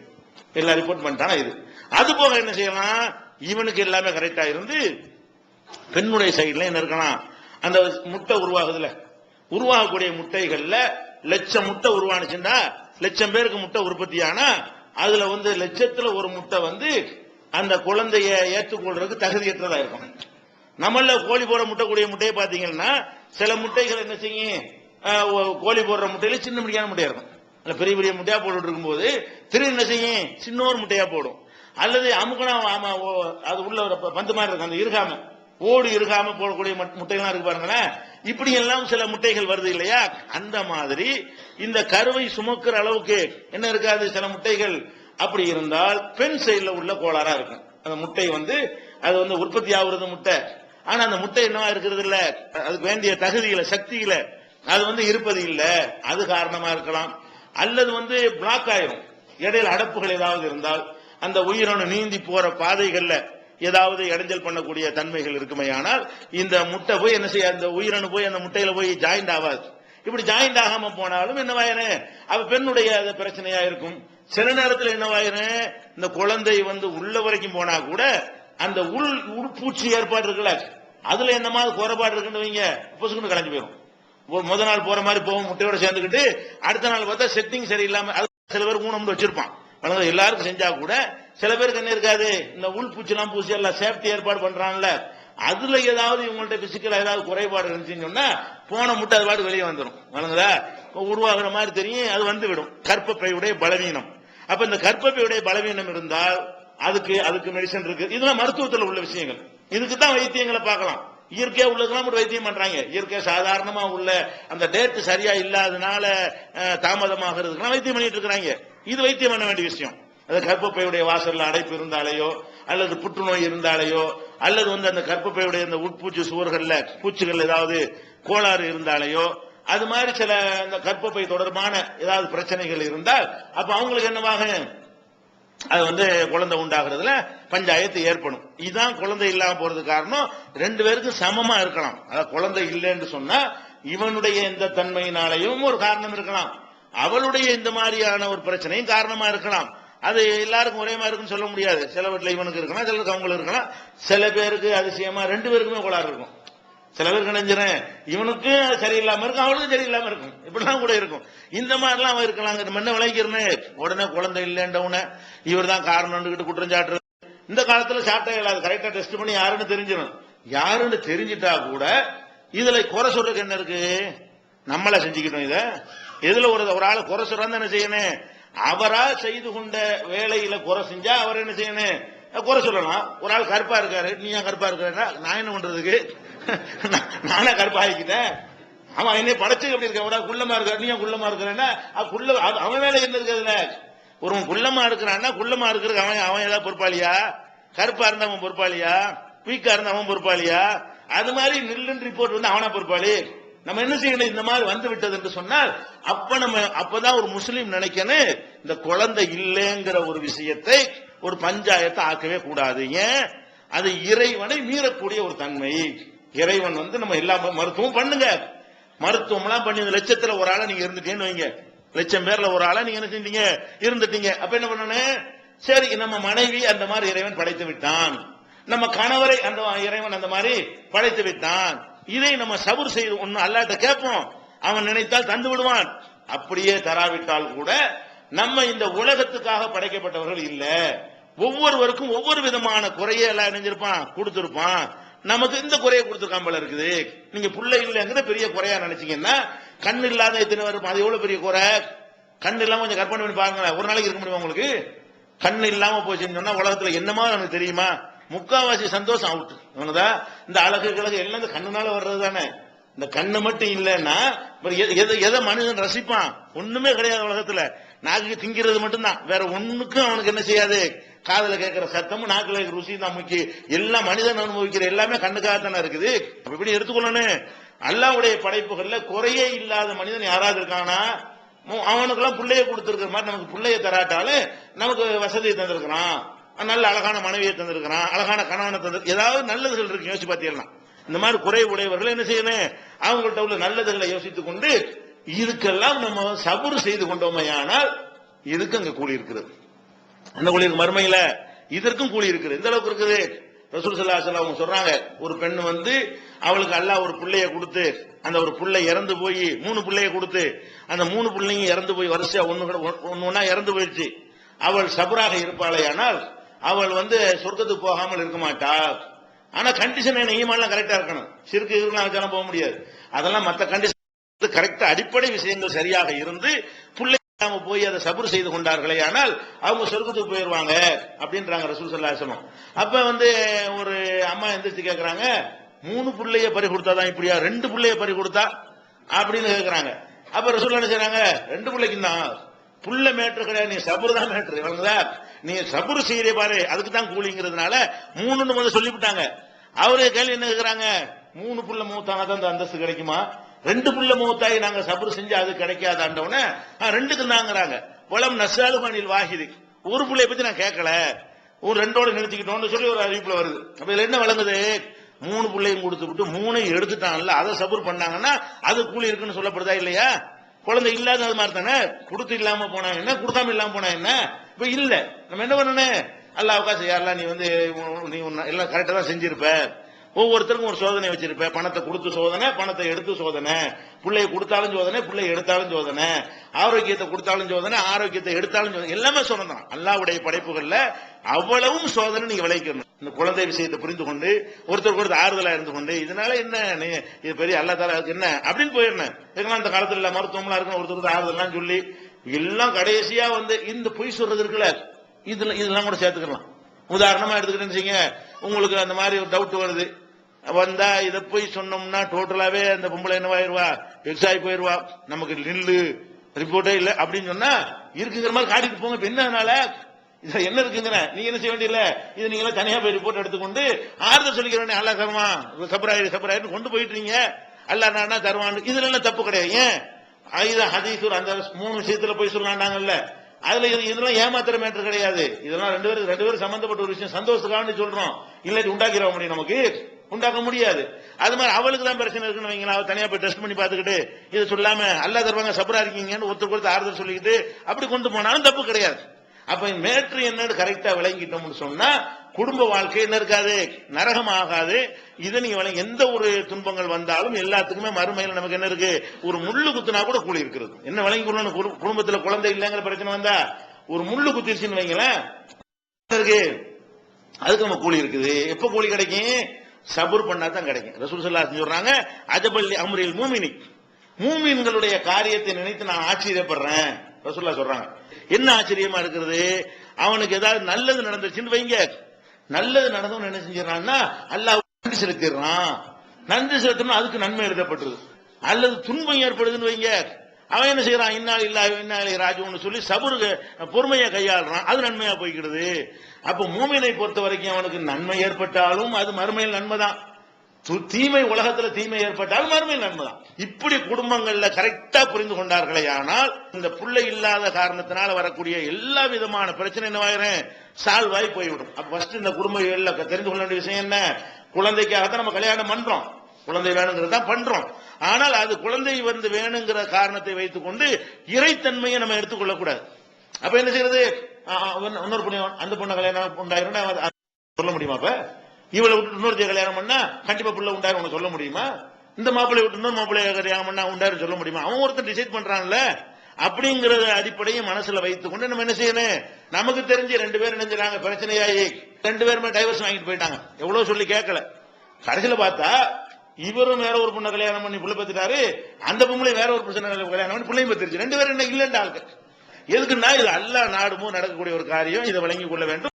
எல்லாம் ரிப்போர்ட் பண்ணிட்டானா இது. அது போக என்ன செய்யலாம், இவனுக்கு எல்லாமே கரெக்டா இருந்து பெண்ணுடைய சைடுல என்ன இருக்கலாம், அந்த முட்டை உருவாகுதுல, உருவாகக்கூடிய முட்டைகள்ல 1,00,000 முட்டை உருவானுச்சுன்னா 1,00,000 பேருக்கு முட்டை உற்பத்தி ஆனா அதுல லட்சத்துல ஒரு முட்டை அந்த குழந்தைய ஏற்றுக்கொள்றதுக்கு தகுதியற்றதா இருக்கும். நம்மள கோழி போற முட்டை கூடிய முட்டையை பாத்தீங்கன்னா சில முட்டைகள் என்ன செய்யும், கோழி போடுற முட்டையில சின்ன முடியான முட்டையா இருக்கும், பெரிய பெரிய முட்டையா போட்டு இருக்கும் போது திரு என்ன செய்யும், சின்னோர் முட்டையா போடும். அல்லது அமுகனா அது உள்ள பந்து மாதிரி இருக்கும், அந்த இருகாம ஓடு இருகாம போடக்கூடிய முட்டைகள்லாம் இருக்கு பாருங்களேன். இப்படி எல்லாம் சில முட்டைகள் வருது இல்லையா, அந்த மாதிரி இந்த கருவை சுமக்கிற அளவுக்கு என்ன இருக்காது சில முட்டைகள். அப்படி இருந்தால் பெண் சைடுல உள்ள கோளாறா இருக்கும். அந்த முட்டை அது உற்பத்தி ஆகுறது முட்டை, ஆனா அந்த முட்டை என்னவா இருக்கிறது இல்ல, அதுக்கு வேண்டிய தகுதிகளை சக்திகளை அது இருப்பது இல்ல, அது காரணமா இருக்கலாம். அல்லது பிளாக் ஆயிரும், இடையில அடப்புகள் ஏதாவது இருந்தால் அந்த உயிரணு நீந்தி போற பாதைகள்ல ஏதாவது இடைஞ்சல் பண்ணக்கூடிய தன்மைகள் இருக்குமே, ஆனால் இந்த முட்டை போய் என்ன செய்ய, அந்த உயிரணு போய் அந்த முட்டையில போய் ஜாயிண்ட் ஆகாது. இப்படி ஜாயிண்ட் ஆகாம போனாலும் என்னவாயிரு, அவ பெண்ணுடைய பிரச்சனையா இருக்கும். சில நேரத்தில் என்னவாயிரு, இந்த குழந்தை உள்ள வரைக்கும் போனா கூட அந்த உள்பூச்சி ஏற்பாடு இருக்குல்ல, அதுல என்ன மாதிரி குறைபாடு இருக்குன்னு வைங்க, பொசுக்குன்னு கலைஞ்சு போயிடும். முத நாள் போற மாதிரி போவோம் முட்டையோட சேர்ந்துக்கிட்டு, அடுத்த நாள் பார்த்தா செட்டிங் சரியில்லாம சில பேர் ஊனம் வச்சிருப்பான். எல்லாருக்கும் செஞ்சா கூட சில பேருக்கு என்ன இருக்காது, இந்த உள்பூச்சி எல்லாம் பூச்சி எல்லாம் சேஃப்டி ஏற்பாடு பண்றான்ல, அதுல ஏதாவது இவங்கள்ட்ட பிசிக்கலா ஏதாவது குறைபாடு இருந்துச்சுன்னு சொன்னா போன முட்டை அது பாட்டு வெளியே வந்துடும். வணங்குதா, உருவாகிற மாதிரி தெரியும், அது விடும். கர்ப்பப்பையுடைய பலவீனம். அப்ப இந்த கர்ப்பப்பையுடைய பலவீனம் இருந்தால் அதுக்கு மெடிசன் இருக்கு. இதெல்லாம் மருத்துவத்தில் உள்ள விஷயங்கள். இதுக்கு தான் வைத்தியங்களை பார்க்கலாம். இயற்கையா உள்ளதுலாம் ஒரு வைத்தியம் பண்றாங்க. இயற்கை சாதாரணமா உள்ள அந்த டேட் சரியா இல்லாதனால தாமதமாகிறதுக்கு வைத்தியம் பண்ணிட்டு இருக்கிறாங்க. இது வைத்தியம் பண்ண வேண்டிய விஷயம். அது கர்ப்பப்பையுடைய வாசல்ல அடைப்பு இருந்தாலேயோ அல்லது புற்றுநோய் இருந்தாலேயோ அல்லது அந்த கர்ப்பப்பையுடைய அந்த உட்பூச்சி சுவர்கள்ல பூச்சிகள் ஏதாவது கோளாறு இருந்தாலேயோ அது மாதிரி சில அந்த கர்ப்பப்பை தொடர்பான ஏதாவது பிரச்சனைகள் இருந்தால் அப்ப அவங்களுக்கு என்னவாக அது வந்து குழந்தை உண்டாகிறதுல பஞ்சாயத்து ஏற்படும். இதுதான் குழந்தை இல்லாம போறதுக்கு காரணம். ரெண்டு பேருக்கும் சமமா இருக்கலாம். அதாவது குழந்தை இல்லைன்னு சொன்னா இவனுடைய இந்த தன்மையினாலையும் ஒரு காரணம் இருக்கலாம், அவளுடைய இந்த மாதிரியான ஒரு பிரச்சனையும் காரணமா இருக்கலாம். அது எல்லாருக்கும் ஒரே மாதிரி இருக்குன்னு சொல்ல முடியாது. சில வீட்டுல இவனுக்கு இருக்கலாம், சிலருக்கு அவங்களுக்கு இருக்கலாம். சில பேருக்கு அதிசயமா ரெண்டு பேருக்குமே கோளாறு இருக்கும். சில பேருக்கு நினைஞ்சிறேன் இவனுக்கும் சரியில்லாம இருக்கும், அவளுக்கும் சரியில்லாம இருக்கும், இப்படிலாம் கூட இருக்கும். இந்த மாதிரிலாம் அவன் இருக்கலாங்க. நம்ம என்ன விளைக்கிறேன்னு உடனே குழந்தை இல்லைன்றவுன இவர் தான் காரணம்னு குற்றம் சாட்டுறது. இந்த காலத்துல சாப்பிட்டா இல்லாது, கரெக்டா டெஸ்ட் பண்ணி யாருன்னு தெரிஞ்சிடும். யாருன்னு தெரிஞ்சிட்டா கூட இதுல குறை சொல்றதுக்கு என்ன இருக்கு? நம்மள செஞ்சுக்கிட்டோம். இத எதுல ஒரு ஆளை குறை சொல்றான்னு என்ன செய்யணும்? அவரா செய்து கொண்ட வேலையில குறை செஞ்சா அவர் என்ன செய்யணும்? குறை சொல்லலாம். ஒரு ஆள் கருப்பா இருக்காரு, நீ ஏன் கருப்பா இருக்க, நான் என்ன பண்றதுக்கு, நானே கருப்பா ஆகிக்கிட்டேன், அவன் என்னை படைச்சு எப்படி இருக்க, ஒரு ஆள் குள்ளமா இருக்காரு, நீ ஏன் குள்ளமா இருக்கிறேன்னா அவன் வேலை என்ன இருக்கிறதுல. ஒருவன் குள்ளமா இருக்கிறான்னா குள்ளமா இருக்கிறது அவன் ஏதாவது பொறுப்பாளியா? கருப்பா இருந்தா அவன் பொறுப்பாளியா? வீக்கா இருந்தா அவன் பொறுப்பாளியா? அது மாதிரி நில்லுன்னு ரிப்போர்ட் வந்து அவனா பொறுப்பாளி. நம்ம என்ன செய்யணும்? இந்த மாதிரி வந்து விட்டது என்று சொன்னால் அப்பதான் ஒரு முஸ்லீம் நினைக்கணும், இந்த குழந்தை இல்லைங்கிற ஒரு விஷயத்தை ஒரு பஞ்சாயத்தை ஆக்கவே கூடாது. ஏன்? அது இறைவனை மீறக்கூடிய ஒரு தன்மை. இறைவன் வந்து நம்ம எல்லா மருத்துவம் பண்ணுங்க, மருத்துவம் எல்லாம் பண்ணி இந்த லட்சத்துல ஒரு ஆளை நீங்க இருந்துட்டேன்னு வைங்க, லட்சம் பேர்ல ஒரு ஆளை நீங்க என்ன செஞ்சீங்க? இருந்துட்டீங்க. அப்ப என்ன பண்ணணும்? சரி, நம்ம மனைவி அந்த மாதிரி இறைவன் படைத்து விட்டான், நம்ம கணவரை அந்த இறைவன் அந்த மாதிரி படைத்து விட்டான், இதை நம்ம சபுர் செய்து ஒண்ணு அல்லாஹ்ட்ட கேட்போம், அவன் நினைத்தால் தந்து விடுவான். அப்படியே தராவிட்டால் கூட நம்ம இந்த உலகத்துக்காக படைக்கப்பட்டவர்கள் இல்ல. ஒவ்வொருவருக்கும் ஒவ்வொரு விதமான குறையை எல்லாம் இணைஞ்சிருப்பான், கொடுத்திருப்பான். நமக்கு இந்த குறையை கொடுத்திருக்கான் போல இருக்குது. நீங்க புள்ள இல்லைங்கிற பெரிய குறையா நினைச்சீங்கன்னா, கண் இல்லாத எத்தனை வரும், அது எவ்வளவு பெரிய குறை. கண் இல்லாம கொஞ்சம் கற்பனை பண்ணி பாருங்களேன், ஒரு நாளைக்கு இருக்க முடியுமா உங்களுக்கு? கண் இல்லாம போச்சுன்னு சொன்னா உலகத்துல என்னமா நமக்கு தெரியுமா? முக்காவாசி சந்தோஷம் அவுட். இந்த அழகு கிழகு எல்லாம் இந்த கண்ணுனால வர்றது தானே. இந்த கண்ணு மட்டும் இல்லைன்னா எதை மனிதன் ரசிப்பான்? ஒண்ணுமே கிடையாது உலகத்துல. நாக்கு திங்கிறது மட்டும்தான், வேற ஒண்ணுக்கும் அவனுக்கு என்ன செய்யாது. காதல கேட்கிற சத்தமும் நாக்குல ருசி தான் முக்கியம். எல்லாம் மனிதன் அனுபவிக்கிற எல்லாமே கண்ணுக்காகத்தானே இருக்குது. இப்படி எடுத்துக்கொள்ளணும். அல்லாஹ்வுடைய படைப்புகள்ல குறையே இல்லாத மனிதன் யாராவது இருக்கானா? அவனுக்கெல்லாம் பிள்ளைய கொடுத்திருக்கிற மாதிரி நமக்கு பிள்ளைய தராட்டாலும் நமக்கு வசதியை தந்திருக்கிறான், நல்ல அழகான மனைவியை தந்திருக்கிறான், அழகான கணவனை தந்து, ஏதாவது நல்லதுகள் இருக்கு யோசிச்சு பார்த்தீங்கன்னா. இந்த மாதிரி குறை உடையவர்கள் என்ன செய்யணும்? அவங்கள்ட்ட உள்ள நல்லதுகளை யோசித்துக் கொண்டு இதுக்கெல்லாம் நம்ம சபுர் செய்து கொண்டோமையானால் இதுக்கு அங்க கூலி இருக்கிறது. அந்த கூலி இருக்கு மறுமையில, இதற்கும் கூலி இருக்குது. எந்த அளவுக்கு இருக்குது? ரசூல் ஸல்லல்லாஹு அலைஹி வஸல்லம் சொல்றாங்க, ஒரு பெண் வந்து அவளுக்கு அல்லாஹ் ஒரு பிள்ளைய கொடுத்து, அந்த ஒரு பிள்ளை இறந்து போய் 3 பிள்ளைய கொடுத்து, அந்த 3 பிள்ளைங்க இறந்து போய் வரிசையா ஒண்ணா இறந்து போயிடுச்சு. அவள் சபுராக இருப்பாளேயானால் அவள் வந்து சொர்க்கத்துக்கு போகாமல் இருக்க மாட்டா. ஆனா கண்டிஷன் என்ன? ஈமான்லாம் கரெக்டா இருக்கணும். சிறுக்கு இருக்கலாம் வச்சாலும் போக முடியாது. அதெல்லாம் மற்ற கண்டிஷன் கரெக்டா அடிப்படை விஷயங்கள் சரியாக இருந்து பிள்ளை போய் அதை சபுர் செய்து கொண்டார்களே ஆனால் அவங்க சொர்க்கத்துக்கு போயிருவாங்க அப்படின்றாங்க ரசூல் ஸல்லல்லாஹு அலைஹி வஸல்லம். அப்ப வந்து ஒரு அம்மா எந்திரிச்சு கேட்கறாங்க, 3 பிள்ளைய பறி கொடுத்தாதான் இப்படியா, 2 பிள்ளைய பறி கொடுத்தா அப்படின்னு கேட்கறாங்க. அப்ப ரசூல் என்ன செய்றாங்க? 2 பிள்ளைக்கும் தான் புள்ள மேட்ரு கிடையாது, நீ சபுர் தான் மேட்ரு. இவங்களா நீ சபுர் செய்யறே பாரு, அதுக்கு தான் கூலிங்கிறதுனால 3ன்னு முதல்ல சொல்லிவிட்டாங்க. அவரே கேள்வி என்ன கேட்கறாங்க? 3 புள்ள மூத்தாங்க தான் அந்த அந்தஸ்து கிடைக்குமா? 2 புள்ள மூத்தாயி நாங்க சபுர் செஞ்சு அது கிடைக்காதாண்டவன 2க்கு தாங்கிறாங்க. வளம் நசாலுமானில் வாஹிதி, ஒரு புள்ளைய பத்தி நான் கேட்கல, ஒரு 2ஓட நிறுத்திக்கிட்டோம்னு சொல்லி ஒரு அறிவிப்புல வருது. அப்ப இதுல என்ன வழங்குது? 3 பிள்ளையும் கொடுத்து விட்டு 3ஐயும் எடுத்துட்டான்ல, அதை சபுர் பண்ணாங்கன்னா அது கூலி இருக்குன்னு சொல்லப்படுதா இல்லையா? குழந்தை இல்லாத மாதிரி தானே. கொடுத்து இல்லாம போனா என்ன, கொடுக்காம இல்லாம போனா என்ன? இப்ப இல்ல, நம்ம என்ன பண்ணணும்? அல்லாஹ்வுக்கா செய்யலாம். நீ வந்து நீ எல்லாம் கரெக்டா தான் செஞ்சிருப்ப, ஒவ்வொருத்தருக்கும் ஒரு சோதனை வச்சிருப்ப. பணத்தை கொடுத்து சோதனை, பணத்தை எடுத்து சோதனை, பிள்ளைய கொடுத்தாலும் சோதனை, பிள்ளை எடுத்தாலும் சோதனை, ஆரோக்கியத்தை கொடுத்தாலும் சோதனை, ஆரோக்கியத்தை எடுத்தாலும் சோதனை, எல்லாமே சோதனை. அல்லாஹ்வுடைய படைப்புகள்ல அவ்வளவும் சோதனை நீங்க விளைக்கணும். இந்த குழந்தை விஷயத்தை புரிந்து கொண்டு ஒருத்தருக்கு ஆறுதலா இருந்து கொண்டு, இதனால என்ன இது பெரிய அல்லாஹ் தஆலா என்ன அப்படின்னு போயிடணும். இதெல்லாம் அந்த காலத்துல மருத்துவம்லாம் இருக்கும், ஒருத்தருக்கு ஆறுதல்லாம் சொல்லி எல்லாம் கடைசியா வந்து இந்த பொய் சொல்றது இருக்குல்ல, இதெல்லாம் கூட சேர்த்துக்கலாம். உதாரணமா எடுத்துக்கிட்டேன்னு உங்களுக்கு அந்த மாதிரி ஒரு டவுட் வருது, வந்தா இதை போய் சொன்னோம்னா டோட்டலாவே அந்த பொம்பளை என்னவாயிருவா, எக்ஸாய் போயிருவா, நமக்கு நில்லு ரிப்போர்ட்டே இல்ல அப்படின்னு சொன்னா இருக்குங்கிற மாதிரி காட்டிட்டு போங்க. இப்ப என்னனால இதுல என்ன இருக்குங்கிற நீங்க என்ன செய்ய வேண்டியல, இது நீங்க தனியா போய் ரிப்போர்ட் எடுத்துக்கொண்டு ஆறுதல் சொல்லிக்கிற வேண்டிய, அல்லா தருமா சபராயிரு கொண்டு போயிட்டு நீங்க அல்லா நானா தருவான். இதுல எல்லாம் தப்பு கிடையாது. ஏன் இது ஹதீஸ் அந்த 3 விஷயத்துல போய் சொல்லாண்டாங்கல்ல, அதுல இதெல்லாம் ஏமாத்திர மேட்டர் கிடையாது. இதெல்லாம் ரெண்டு பேரும் சம்பந்தப்பட்ட ஒரு விஷயம். சந்தோஷத்துக்காக சொல்றோம், இல்லாட்டி உண்டாக்கிட முடியும், நமக்கு உண்டாக்க முடியாது. அது மாதிரி அவளுக்கு தான் பிரச்சனை இருக்குன்னு வைங்களா, அவ தனியா போய் டெஸ்ட் பண்ணி பார்த்துக்கிட்டு இதை சொல்லாம அல்லா தருவாங்க சபரா இருக்கீங்கன்னு ஒருத்தர் ஆறுதல் சொல்லிக்கிட்டு அப்படி கொண்டு போனாலும் தப்பு கிடையாது. அப்ப மேட்ரு என்னன்னு கரெக்டா விளங்கிட்டோம்னு சொன்னா குடும்ப வாழ்க்கை என்ன இருக்காது, நரகம் ஆகாது. இதை நீங்க எந்த ஒரு துன்பங்கள் வந்தாலும் எல்லாத்துக்குமே மறுமையில நமக்கு என்ன இருக்கு, ஒரு முள்ளு குத்துனா கூட கூலி இருக்கிறது. என்ன விளங்கி கொள்ளணும், குடும்பத்துல குழந்தை இல்லைங்கிற பிரச்சனை வந்தா ஒரு முள்ளு குத்திருச்சுன்னு வைங்களேன் இருக்கு, அதுக்கு நம்ம கூலி இருக்குது. எப்ப கூலி கிடைக்கும், சபுர் பண்ணா தான் கிடைக்கும். ரசூல் ஸல்லல்லாஹு அலைஹி வஸல்லம் சொல்றாங்க, அஜபல்லி அம்ரில் மூமினி, மூமின்களுடைய காரியத்தை நினைத்து நான் ஆச்சரியப்படுறேன். ரசூலுல்லாஹ் சொல்றாங்க, என்ன ஆச்சரியமா இருக்கிறது, அவனுக்கு ஏதாவது நல்லது நடந்துச்சுன்னு வைங்க, நல்லது நடந்தவன் என்ன செஞ்சிடறான்னா அல்லாஹ் நன்றி செலுத்திடுறான். நன்றி செலுத்தணும், அதுக்கு நன்மை எழுதப்பட்டது. அல்லது துன்பம் ஏற்படுதுன்னு வைங்க, அவன் என்ன செய்யறான், இன்னா இல்லாஹி வ இன்னா இலைஹி ராஜிஊன் சொல்லி சபுருக்கு பொறுமையை கையாளுறான், அது நன்மையா போய்கிறது. அப்ப மூமினை பொறுத்த வரைக்கும் அவனுக்கு நன்மை ஏற்பட்டாலும் அது மறுமையில் நன்மைதான், தீமை உலகத்துல தீமை ஏற்பட்டாலும் மறுமையில் நன்மைதான். இப்படி குடும்பங்கள்ல கரெக்டா புரிந்து கொண்டார்களே ஆனால் இந்த புள்ளை இல்லாத காரணத்தினால வரக்கூடிய எல்லா விதமான பிரச்சனை என்னவாயிரும், சால்வ் ஆகி போய்விடும். அப்ப ஃபர்ஸ்ட் இந்த குடும்பங்கள்ல தெரிந்து கொள்ள வேண்டிய விஷயம் என்ன, குழந்தைக்காகத்தான் நம்ம கல்யாணம் பண்றோம், குழந்தை வேணுங்கிறதா பண்றோம். ஆனால் அது குழந்தை வேணுங்கிற காரணத்தை வைத்துக் கொண்டு இறைத்தன்மையை நம்ம எடுத்துக்கொள்ள கூடாது. அப்ப என்ன செய்யறது, இன்னொரு பொண்ணு அந்த பொண்ணை கல்யாணம் உண்டாயிரும் சொல்ல முடியுமா? அப்ப இவளை விட்டு இன்னொருத்தைய கல்யாணம் பண்ணா கண்டிப்பா புள்ள உண்டாயிரும் உனக்கு சொல்ல முடியுமா? இந்த மாப்பிள்ளை விட்டு இன்னொரு மாப்பிள்ளை கல்யாணம் பண்ணா உண்டாயிரும் சொல்ல முடியுமா? அவன் ஒருத்தர் டிசைட் பண்றான்ல. அப்படிங்கிற அடிப்படையை மனசுல வைத்துக் கொண்டு நம்ம என்ன செய்யணும், நமக்கு தெரிஞ்சு 2 பேரும் நினைஞ்சாங்க பிரச்சனையாயி 2 பேருமே டைவர்ஸ் வாங்கிட்டு போயிட்டாங்க. எவ்வளவு சொல்லி கேட்கல, கடைசியில பார்த்தா இவரும் வேற ஒரு பொண்ணை கல்யாணம் பண்ணி புள்ள பெற்றுட்டாரு, அந்த பொம்பளை வேற ஒரு பிரச்சனை கல்யாணம் பண்ணி பிள்ளையும் பெற்றுருச்சு. 2 பேரும் என்ன இல்லைன்ற ஆளுக்கு. எதுக்குன்னா இது அல்லாஹ் நாடுமோ நடக்கக்கூடிய ஒரு காரியம், இதை விளங்கிக் கொள்ள வேண்டும்.